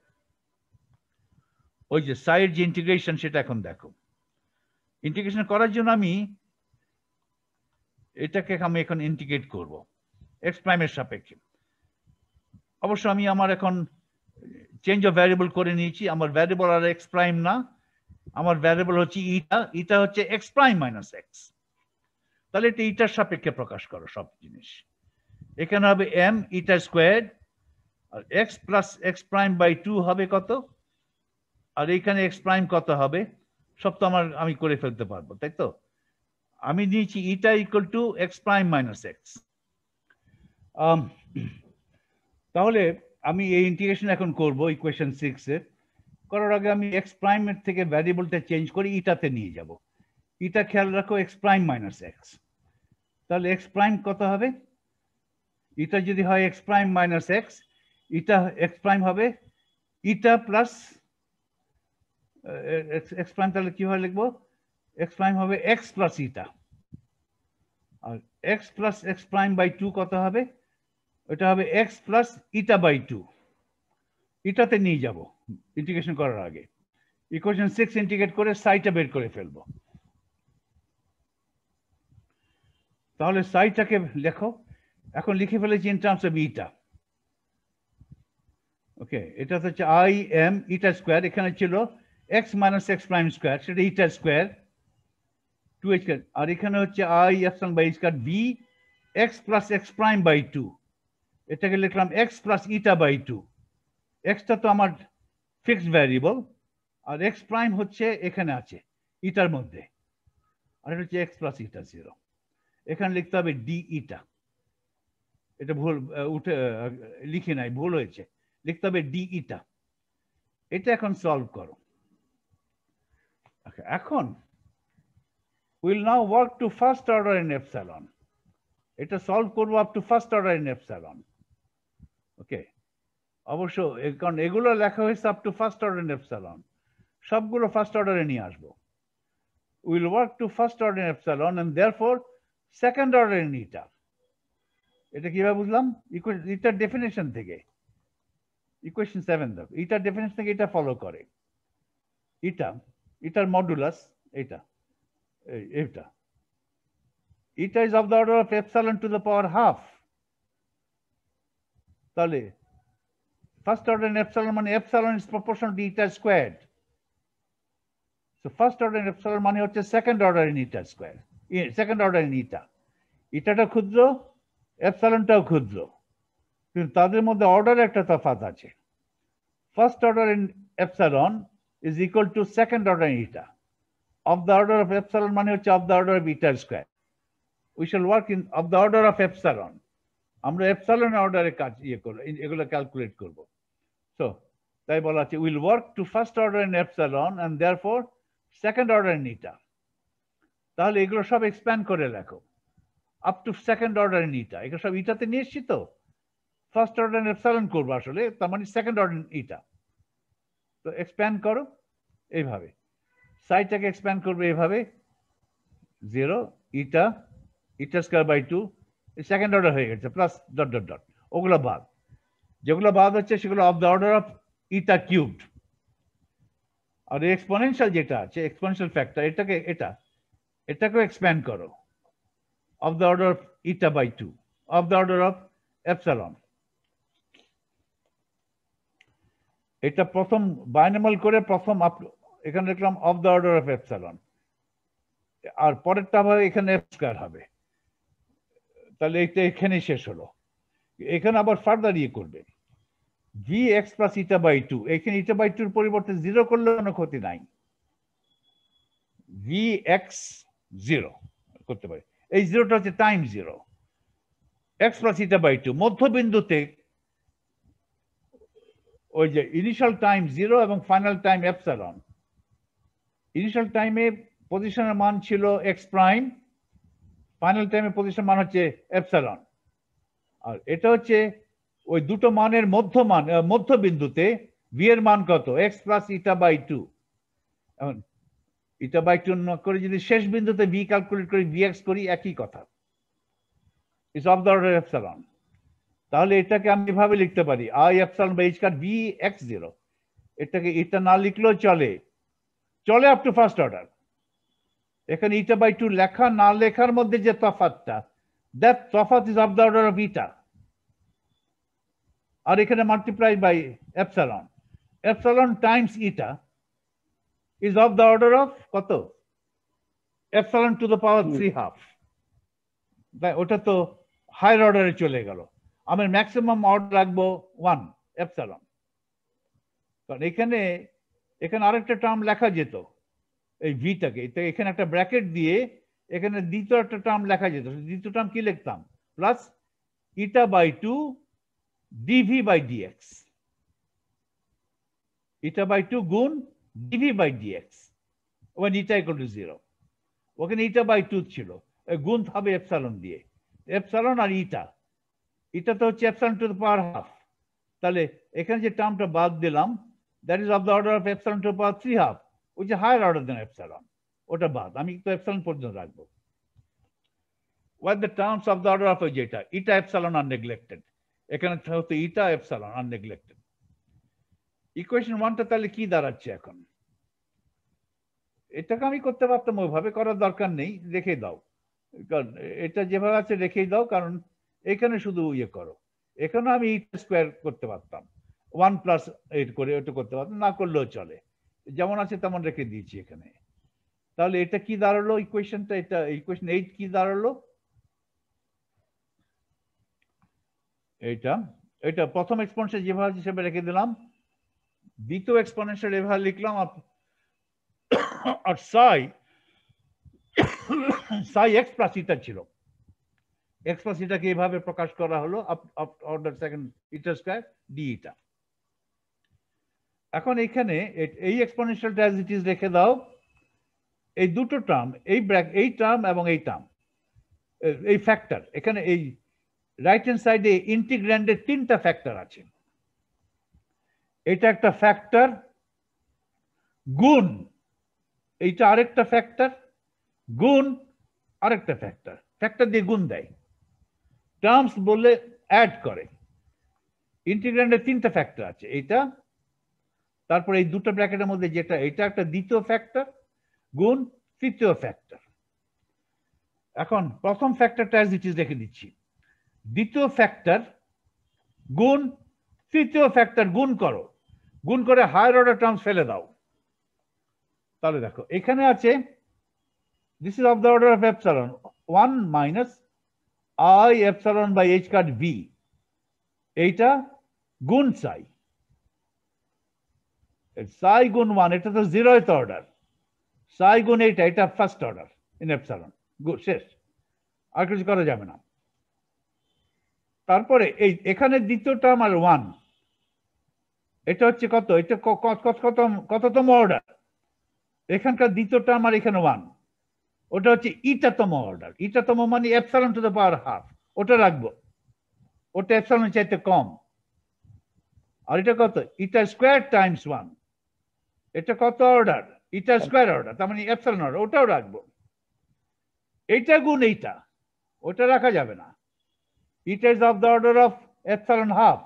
ওই যে সাইড যে ইন্টিগ্রেশন সেটা এখন দেখো। ইন্টিগ্রেশন করার জন্য আমি এটাকে এখন ইন্টিগ্রেট করব এক্স প্রাইমের সাপেক্ষে। অবশ্য আমি আমার এখন চেঞ্জ অফ ভ্যারিয়েবল করে নিয়েছি, আমার ভ্যারিয়েবল আর এক্স প্রাইম না, আমার ভ্যারিয়েবল হচ্ছে ইটা, ইটা হচ্ছে এক্স প্রাইম মাইনাস এক্স। তাহলে এটা ইটার সাপেক্ষে প্রকাশ করো সব জিনিস। এখানে হবে এম ইটা স্কোয়ার্ড, আর x plus x prime by 2 হবে কত, আর এখানে এক্স প্রাইম কত হবে, সব তো আমি করে ফেলতে পারবো, তাই তো? আমি নিয়েছি ইটা equal to x prime minus x. তাহলে আমি এই ইন্টিগ্রেশন এখন করব ইকুয়েশন 6 এর। করার আগে আমি এক্স প্রাইমের থেকে ভ্যারিয়েবলটা চেঞ্জ করে ইটাতে নিয়ে যাব। ইটা খেয়াল রাখো এক্স প্রাইম মাইনাস এক্স, তাহলে এক্স প্রাইম কত হবে? ইটা যদি হয় x prime minus x, eta x prime হবে ইটা প্লাস এক্স প্রাইম, তাহলে কিভাবে লিখবো? এক্স প্রাইম হবে এক্স প্লাস ইটা, আর x plus x prime by two কত হবে? ওটা হবে x plus eta by two. ইটাতে নিয়ে যাব ইন্টিগ্রেশন করার আগে। ইকুয়েশন 6 ইন্টিগ্রেট করে সাইটা বের করে ফেলবো। তাহলে সাইটাকে লেখো, এখন লিখে ফেলেছি in terms of eta. Okay, এটা হচ্ছে আই এম ইটা স্কোয়ার, এখানে ছিল x minus x prime square, সেটা ইটা স্কোয়ার 2h স্কোয়ার, আর এখানে হচ্ছে i epsilon by square b x plus x prime by two, এটাকে লিখলাম x plus eta by two. এক্সটা তো আমার ফিক্সড ভ্যারিয়েবল, আর এক্স প্রাইম হচ্ছে এখানে আছে ইটার মধ্যে, আর এটা হচ্ছে এক্স প্লাস ইটা জিরো। এখানে লিখতে হবে ডি ইটা, এটা ভুল উঠে লিখে নাই, ভুল হয়েছে, লিখতে হবে ডি ইটা। এটা এখন সলভ করো। এখন will now work to first order in epsilon. এটা সলভ করবো up to first order in epsilon. Okay, অবশ্য কারণ এগুলো লেখা হয়েছে up to first order in epsilon, সবগুলো ফার্স্ট অর্ডারে নিয়ে আসবো। Will work to first order in epsilon and therefore second order in eta. এটা কিভাবে বুঝলাম? ইটার ডেফিনেশন থেকে, ইকুয়েশন 7 দেখো, ইটার ডেফিনেশন থেকে এটা ফলো করে। ইটার মডুলাস এটা, এটা eta is of the order of epsilon to the power half. তাহলে ফার্স্ট অর্ডার ইন এপসাইলন মানে epsilon is proportional to eta squared. So first order in epsilon মানে হচ্ছে second order in eta square, second order in eta. ইটাটা ক্ষুদ্র, এপসাইলনটাও ক্ষুদ্র, কিন্তু তাদের মধ্যে অর্ডার একটা তফাৎ আছে। First order in epsilon is equal to second order in eta. Of the order of epsilon মানে হচ্ছে of the order of eta square. We shall work in of the order of epsilon. আমরা এপসাইলনের অর্ডারে কাজ করব, এগুলো calculate করব। So তাই বলা আছে will work to first order in epsilon and therefore second order in eta. তাহলে এগুলো সব এক্সপ্যান্ড করে লেখো up to second order in eta. এগুলো সব ইটাতে নিয়ে এসছি তো, ফার্স্ট অর্ডার ইন এপসাইলন করবো আসলে, তার মানে সেকেন্ড অর্ডার ইন ইটা। তো এক্সপ্যান্ড করো এইভাবে, সাইডটাকে এক্সপ্যান্ড করবে এইভাবে, 0 ইটা ইটা স্কয়ার বাই 2, সেকেন্ড অর্ডার হয়ে গেছে, প্লাস ডট ডট ডট, ওগুলো বাদ। যেগুলো বাদ হচ্ছে সেগুলো of the order of eta cubed. আর এক্সপোনেনশিয়াল যেটা আছে, এক্সপোনেনশিয়াল ফ্যাক্টর, এটাকেও এক্সপ্যান্ড করো of the order of eta by 2, of the order of epsilon. এটা প্রথম বাইনোমিয়াল করে প্রথম এখানে লিখলাম of the order of epsilon, আর পরেরটা হবে এখানে এফ স্কয়ার হবে। তাহলে এটা এখানে শেষ হলো। এখানে আবার ফার্দার করবে v x plus eta by 2, এখানে ইটা বাই 2 এর পরিবর্তে 0 করলে কোনো ক্ষতি নাই, ভি এক্স 0 করতে পারে। এই 0টা হচ্ছে time 0, x plus eta by 2 মধ্যবিন্দুতে ওই যে ইনিশিয়াল টাইম 0 এবং ফাইনাল টাইম এপসাইলন। ইনিশিয়াল টাইমে পজিশনের মান ছিল এক্স প্রাইম, ফাইনাল টাইমে পজিশন মান হচ্ছে এপসাইলন। আর এটা হচ্ছে ওই দুটো মানের মধ্যবিন্দুতে ভি এর মান কত? X plus eta by 2। এখন ইটা বাই 2 করে যদি শেষ বিন্দুতে ভি ক্যালকুলেট করি, ভি এক্স করি, একই কথা, is of the order epsilon. তাহলে এটাকে আমি এভাবে লিখতে পারি I epsilon by H cut V X 0। এটাকে এটা না লিখলেও চলে আপ টু ফার্স্ট অর্ডার। এখানে ইটা বাই 2 লেখা না লেখার মধ্যে যে তফাৎটা, দ্যাট তফাৎ is of the order of eta. আর এখানে multiply by epsilon, epsilon times eta is of the order of কত? Epsilon to the power 3/2। ওটা তো হায়ার অর্ডারে চলে গেল। আমি ম্যাক্সিমাম অর্ডার রাখবো 1 এপসাইলন। কারণ এখানে আরেকটা টার্ম লেখা যেত, এই ভিটাকে এখানে একটা ব্র্যাকেট দিয়ে এখানে দ্বিতীয় একটা টার্ম লেখা যেত। দ্বিতীয় টার্ম কি লিখতাম? Plus eta by 2 dv by dx. eta by 2 গুণ dv by dx when eta equal to 0 ওখানে eta by 2 ছিল গুণ হবে এপসাইলন দিয়ে এপসাইলন আর এটা তো হচ্ছে epsilon to the power half তাহলে এখানে যে টার্মটা বাদ দিলাম that is of the order of epsilon to the power 3 half which is higher order than epsilon ওটা বাদ আমি তো এপসাইলন পর্যন্ত রাখবো what the terms of the order of eta eta epsilon are neglected এখানে হচ্ছে eta epsilon are neglected equation 1 টা তাহলে কি দাঁড়াচ্ছে এখন এটাকে আমি করতে পারতাম ওইভাবে করার দরকার নেই রেখে দাও কারণ এটা যেভাবে আছে রেখেই দাও কারণ এখানে শুধু ইয়ে করো এখানে আমি ইটা স্কয়ার করতে পারতাম 1 প্লাস 8 করে ওটা করতে পারতাম না করলেও চলে যেমন আছে তেমন রেখে দিয়েছি এখানে তাহলে এটা কি দাঁড়ালো ইকুয়েশনটা এটা ইকুয়েশন 8 কি দাঁড়ালো এটা প্রথম এক্সপোনেনশিয়াল যেভাবে হিসেবে রেখে দিলাম দ্বিতীয় এক্সপোনেনশিয়াল এভাবে লিখলাম আর সাই এক্স প্লাস ইটা ছিল এক্স প্লাস ইটাকে এভাবে প্রকাশ করা হলো অর্ডার সেকেন্ড ইটা স্কয়ার ডি ইটা এখন এখানে এই এক্সপোনেনশিয়ালটা অ্যাজ ইট ইজ রেখে দাও এই দুটো টার্ম এই টার্ম এবং এই টার্ম এই ফ্যাক্টর এখানে এই রাইট হ্যান্ড সাইডে ইন্টিগ্র্যান্ডের তিনটা ফ্যাক্টর আছে এটা একটা ফ্যাক্টর গুণ এইটা আরেকটা ফ্যাক্টর গুণ আরেকটা ফ্যাক্টর ফ্যাক্টর দিয়ে গুণ দেয় টার্মস বললে অ্যাড করে ইন্টিগ্র্যান্ডের তিনটা ফ্যাক্টর আছে এইটা তারপরে এই দুটো ব্র্যাকেটের মধ্যে যেটা এটা একটা দ্বিতীয় ফ্যাক্টর গুণ তৃতীয় ফ্যাক্টর এখন প্রথম ফ্যাক্টরটা অ্যাজ ইট ইজ রেখে দিচ্ছি দ্বিতীয় ফ্যাক্টর গুণ তৃতীয় ফ্যাক্টর গুণ করো গুণ করে হায়ার অর্ডার টার্মস ফেলে দাও তাহলে দেখো এখানে আছে this is of the order of epsilon 1 minus I epsilon by h cut v এইটা গুণ সাই সাই গুণ 1 এটা তো 0th অর্ডার সাই গুণ এটা first order in epsilon good শেষ আর কিছু করা যাবে না তারপরে এই এখানে দ্বিতীয় টার্ম আর 1 এটা হচ্ছে কত এটা কততম অর্ডার এখানকার দ্বিতীয় টার্ম আর এখানে 1 ওটা হচ্ছে ইটাতম অর্ডার ইটাতম মানে epsilon to the power half ওটা রাখবো ওটা এপসাইলন চাইতে কম আর এটা কত ইটা স্কয়ার টাইমস 1 এটা কত অর্ডার ইটা স্কয়ার অর্ডার তার মানে এপসাইলন অর্ডার ওটাও রাখবো এইটা গুণ এইটা ওটা রাখা যাবে না eta is of the order of epsilon half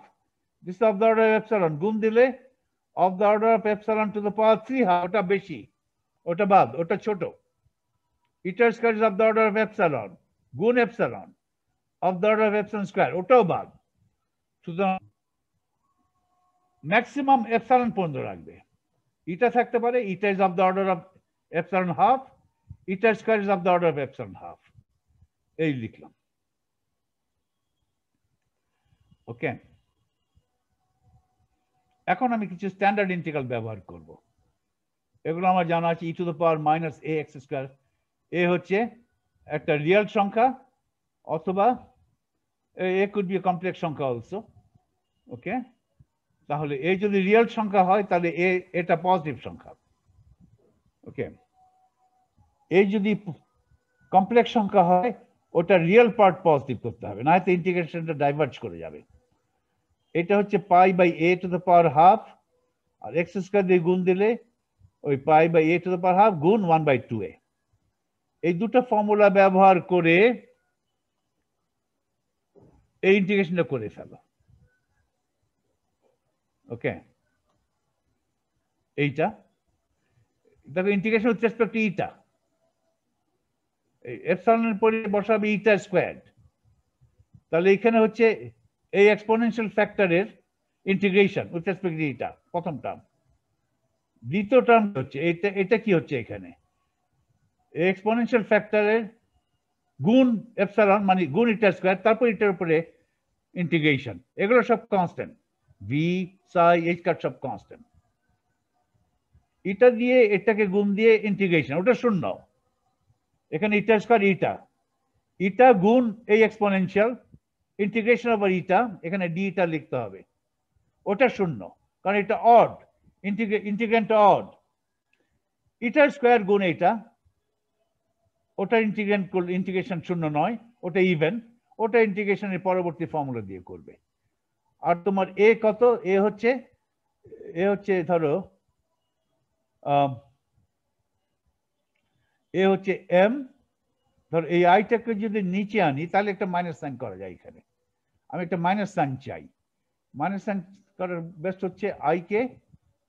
this of the order of epsilon গুণ দিলে of the order of epsilon to the power 3 half ওটা বেশি ওটা বাদ ওটা ছোট eta square is of the order of epsilon গুণ এপসাইলন of the order of epsilon square ওটাও বাদ সুতরাং ম্যাক্সিমাম এপসাইলন পর্যন্ত রাখবে ইটা থাকতে পারে ইটা is of the order of epsilon half eta square is of the order of epsilon half এই লিখলাম ওকে এখন আমি কিছু স্ট্যান্ডার্ড ইন্টিগ্রাল ব্যবহার করব এগুলো আমার জানা আছে e to the power minus a x square a হচ্ছে একটা রিয়েল সংখ্যা অথবা a could be a complex সংখ্যা অলসো ওকে তাহলে এ যদি রিয়েল সংখ্যা হয় তাহলে এটা পজিটিভ সংখ্যা ওকে এ যদি কমপ্লেক্স সংখ্যা হয় ওটা রিয়েল পার্ট পজিটিভ করতে হবে না হয়তো ইন্টিগ্রেশনটা ডাইভার্জ করে যাবে এটা হচ্ছে pi by A to the power half আর এক্স স্কয়ার দিয়ে গুণ দিলে ওই pi by A to the power half গুণ 1/2a এই দুটো ফর্মুলা ব্যবহার করে এই ইন্টিগ্রেশনটা করে ফেলো ওকে এইটা দেখো ইন্টিগ্রেশন উইথ রেসপেক্ট টু ইটা এপসাইলনের পরে বসাবে ইটা স্কয়ার্ড তাহলে এখানে হচ্ছে এই এক্সপোনেনশিয়াল ফ্যাক্টরের ইন্টিগ্রেশন উইথ রেসপেক্ট টু ইটা প্রথম টার্ম দ্বিতীয় টার্ম হচ্ছে এটা কি হচ্ছে এখানে এক্সপোনেনশিয়াল ফ্যাক্টরের গুণ এপসাইলন মানে গুণ ইটা স্কয়ার তারপর এটার উপরে ইন্টিগ্রেশন এগুলো সব কনস্ট্যান্ট ভি সাই এইচ কাট সব কনস্ট্যান্ট এটা দিয়ে এটাকে গুণ দিয়ে ইন্টিগ্রেশন ওটা শূন্য এখানে ইটা স্কয়ার ইটা গুণ এই এক্সপোনেনশিয়াল ইন্টিগ্রেশন ওভার ইটা এখানে ডি ইটা লিখতে হবে ওটা শূন্য কারণ এটা অড ইন্টিগ্রেন্ট অড, এটার স্কোয়ার গুণ এটা, ওটা ইন্টিগ্রেশন শূন্য নয়, ওটা ইভেন, ওটা ইন্টিগ্রেশনের পরবর্তী ফর্মুলা দিয়ে করবে। আর তোমার এ কত? এ হচ্ছে ধরো এ হচ্ছে এম, ধর এই আইটাকে যদি নিচে আনি তাহলে একটা মাইনাস সাইন করা যায়। এখানে আমি একটা মাইনাস সাইন চাই। মাইনাস সাইন করার বেস্ট হচ্ছে আই কে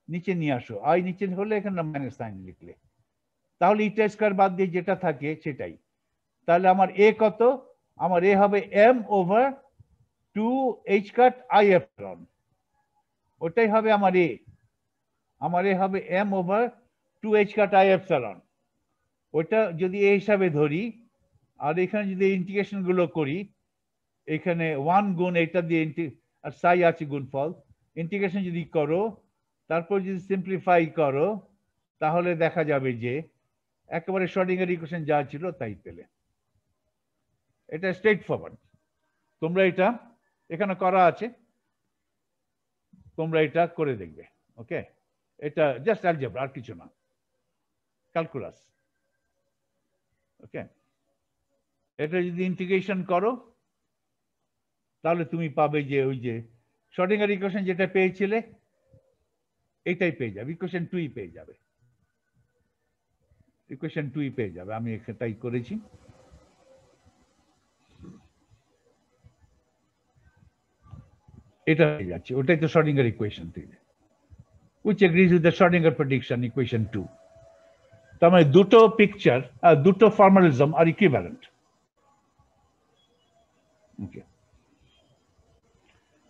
নিচে নিয়ে আসো, আই নিচে হলে এখানে মাইনাস সাইন লিখলে, তাহলে ইটা স্কোয়ার বাদ দিয়ে যেটা থাকে সেটাই। তাহলে আমার এ কত? আমার এ হবে M over 2h cut I epsilon, ওটাই হবে আমার এ। আমার এ হবে M over 2h cut I epsilon, ওইটা যদি এ হিসাবে ধরি। আর এখানে যদি ইন্টিগ্রেশন গুলো করি, এখানে 1 গুণ এটা দিয়ে আর সাই আছে গুণফল, ইন্টিগ্রেশন যদি করো তারপর যদি সিম্পলিফাই করো তাহলে দেখা যাবে যে একেবারে শ্রোডিঙ্গার ইকুয়েশন যা ছিল তাই পেলে। এটা স্ট্রেট ফরওয়ার্ড। তোমরা এটা এখানে করা আছে, তোমরা এটা করে দেখবে। ওকে, এটা জাস্ট অ্যালজেব্রা, আর কিছু না, ক্যালকুলাস। ওকে, এটা যদি ইন্টিগ্রেশন করো তাহলে তুমি পাবে যে ওই যে শ্রোডিঙ্গার ইকুয়েশন যেটা পেয়েছিলে এটাই পেয়ে যাবে, ইকুয়েশন 2 পেয়ে যাবে, ইকুয়েশন 2 পেয়ে যাবে। আমি তাই করেছি। এটা হয়ে যাচ্ছে, ওটাই তো শ্রোডিঙ্গার ইকুয়েশন থেকে, which agrees with the Schrodinger prediction equation 2. তার মানে দুটো পিকচার, দুটো ফর্মালিজম আর ইকুইভ্যালেন্ট। ওকে,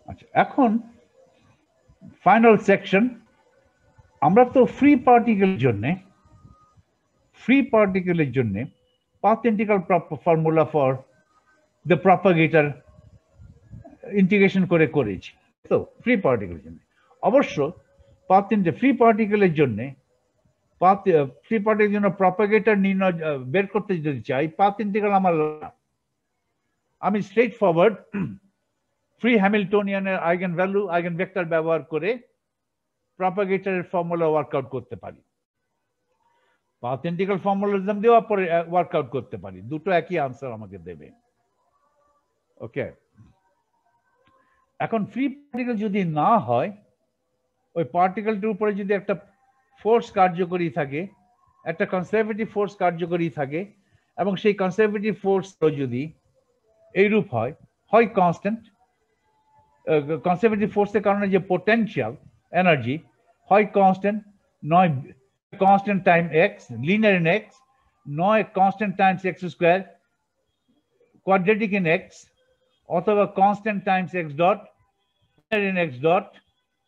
আচ্ছা, এখন ফাইনাল সেকশন। আমরা তো ফ্রি পার্টিকেলের জন্য path integral formula for the propagator integration করেছি তো ফ্রি পার্টিকেলের জন্য। অবশ্য ফ্রি পার্টিকেলের জন্য প্রপাগেটর নির্ণয় বের করতে যদি চাই, পাথ ইন্টিগ্রাল আমি স্ট্রেট ফরওয়ার্ড ফ্রি হ্যামিল্টনিয়ানের আইগেন ভ্যালু আইগেন ভেক্টর ব্যবহার করে প্রপাগেটরের ফর্মুলা ওয়ার্কআউট করতে পারি, পাথ ইন্টিগ্রাল ফর্মুলাজম দিয়েও পরে ওয়ার্কআউট করতে পারি, দুটো একই আনসার আমাকে দেবে। ওকে, এখন ফ্রি পার্টিকেল যদি না হয়, ওই পার্টিকেলটির উপরে যদি একটা ফোর্স কার্যকরী থাকে, একটা কনজারভেটিভ ফোর্স কার্যকরী থাকে, এবং সেই কনজারভেটিভ ফোর্স যদি এইরূপ হয় কনস্ট্যান্ট, কনজারভেটিভ ফোর্সের কারণে যে পোটেনশিয়াল এনার্জি হয় কনস্ট্যান্ট, নয় constant time x linear in x, নয় constant times x square quadratic in x, অথবা constant times x dot linear in x dot,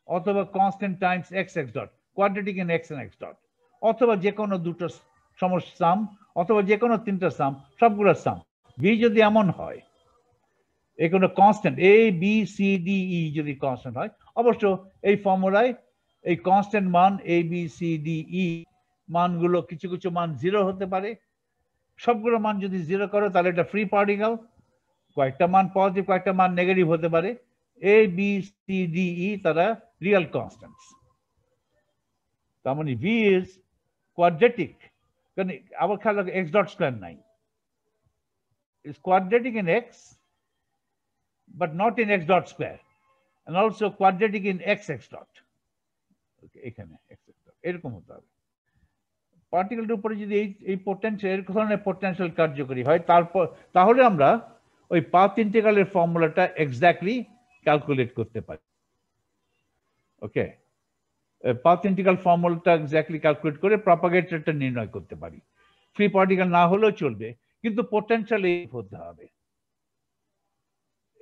অথবা constant times x x dot quadratic in x and x dot, অথবা যে কোনো দুটো সমস্ত সাম, অথবা যে কোনো তিনটা সাম, সবগুলোর সাম। বি যদি এমন হয়, এই কোনো constant A B C D E যদি কনস্ট্যান্ট হয়, অবশ্য এই ফর্মুলায় এই কনস্ট্যান্ট মান A B C D E মানগুলো কিছু কিছু মান 0 হতে পারে। সবগুলো মান যদি 0 করো তাহলে এটা ফ্রি পার্টিকেল, কয়েকটা মান পজিটিভ কয়েকটা মান নেগেটিভ হতে পারে। A B C D E তারা রিয়েল কনস্ট্যান্টস। তার মানে ভি ইজ কোয়াড্রেটিক, কারণ আবার খেয়াল রাখো এক্স ডট স্কোয়ার নাই, is quadratic in x but not in x dot square, and also quadratic in x x dot. এখানে x x dot এরকম হতে হবে। পার্টিকেলের উপরে যদি এই পোটেনশিয়াল, এর ধরনের পোটেনশিয়াল কার্যকরী হয়, তাহলে আমরা ওই পাথ ইন্টিগ্রালের ফর্মুলাটা এক্স্যাক্টলি ক্যালকুলেট করতে পারি। ওকে, পাথ ইন্টিগ্রাল ফর্মুলাটা এক্স্যাক্টলি ক্যালকুলেট করে প্রপাগেটরটা নির্ণয় করতে পারি। ফ্রি পার্টিকেল না হলেও চলবে, কিন্তু পোটেনশিয়াল এই হতে হবে।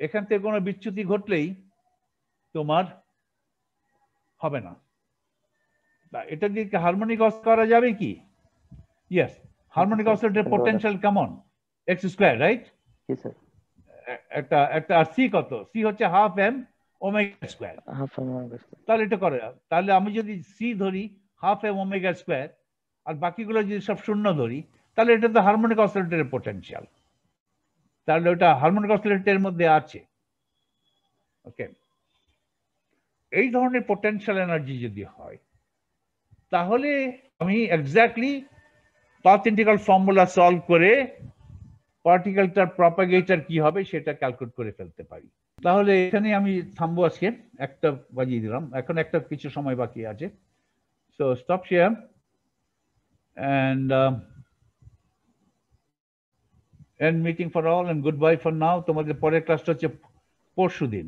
এখান থেকে কোনো বিচ্যুতি ঘটলেই তোমার হবে না। এটা দিয়ে হারমোনিক অসিলেটর করা যাবে কি? ইয়েস, হারমোনিক অসিলেটরের পোটেনশিয়াল কেমন? X square, right? জি স্যার। একটা আর সি কত? সি হচ্ছে হাফ এম ওমেগা স্কয়ার। তাহলে এটা করে, তাহলে আমি যদি সি ধরি হাফ এম ওমেগা স্কয়ার আর বাকিগুলো যদি সব শূন্য ধরি, তাহলে এটা তো হারমোনিক অসিলেটরের পোটেনশিয়াল, তাহলে ওটা হারমোনিক অসিলেটরের মধ্যে আছে। ওকে, এই ধরনের পোটেনশিয়াল এনার্জি যদি হয়, তাহলে আমি exactly path integral formula solve করে পার্টিকেলটার প্রপাগেটর কি হবে সেটা ক্যালকুলেট করে ফেলতে পারি। তাহলে এখানে আমি থামবো আজকে, একটা বাজিয়ে দিলাম, এখন একটা কিছু সময় বাকি আছে। So stop share and end meeting for all and goodbye for now. তোমাদের পরের ক্লাসটা হচ্ছে পরশুদিন।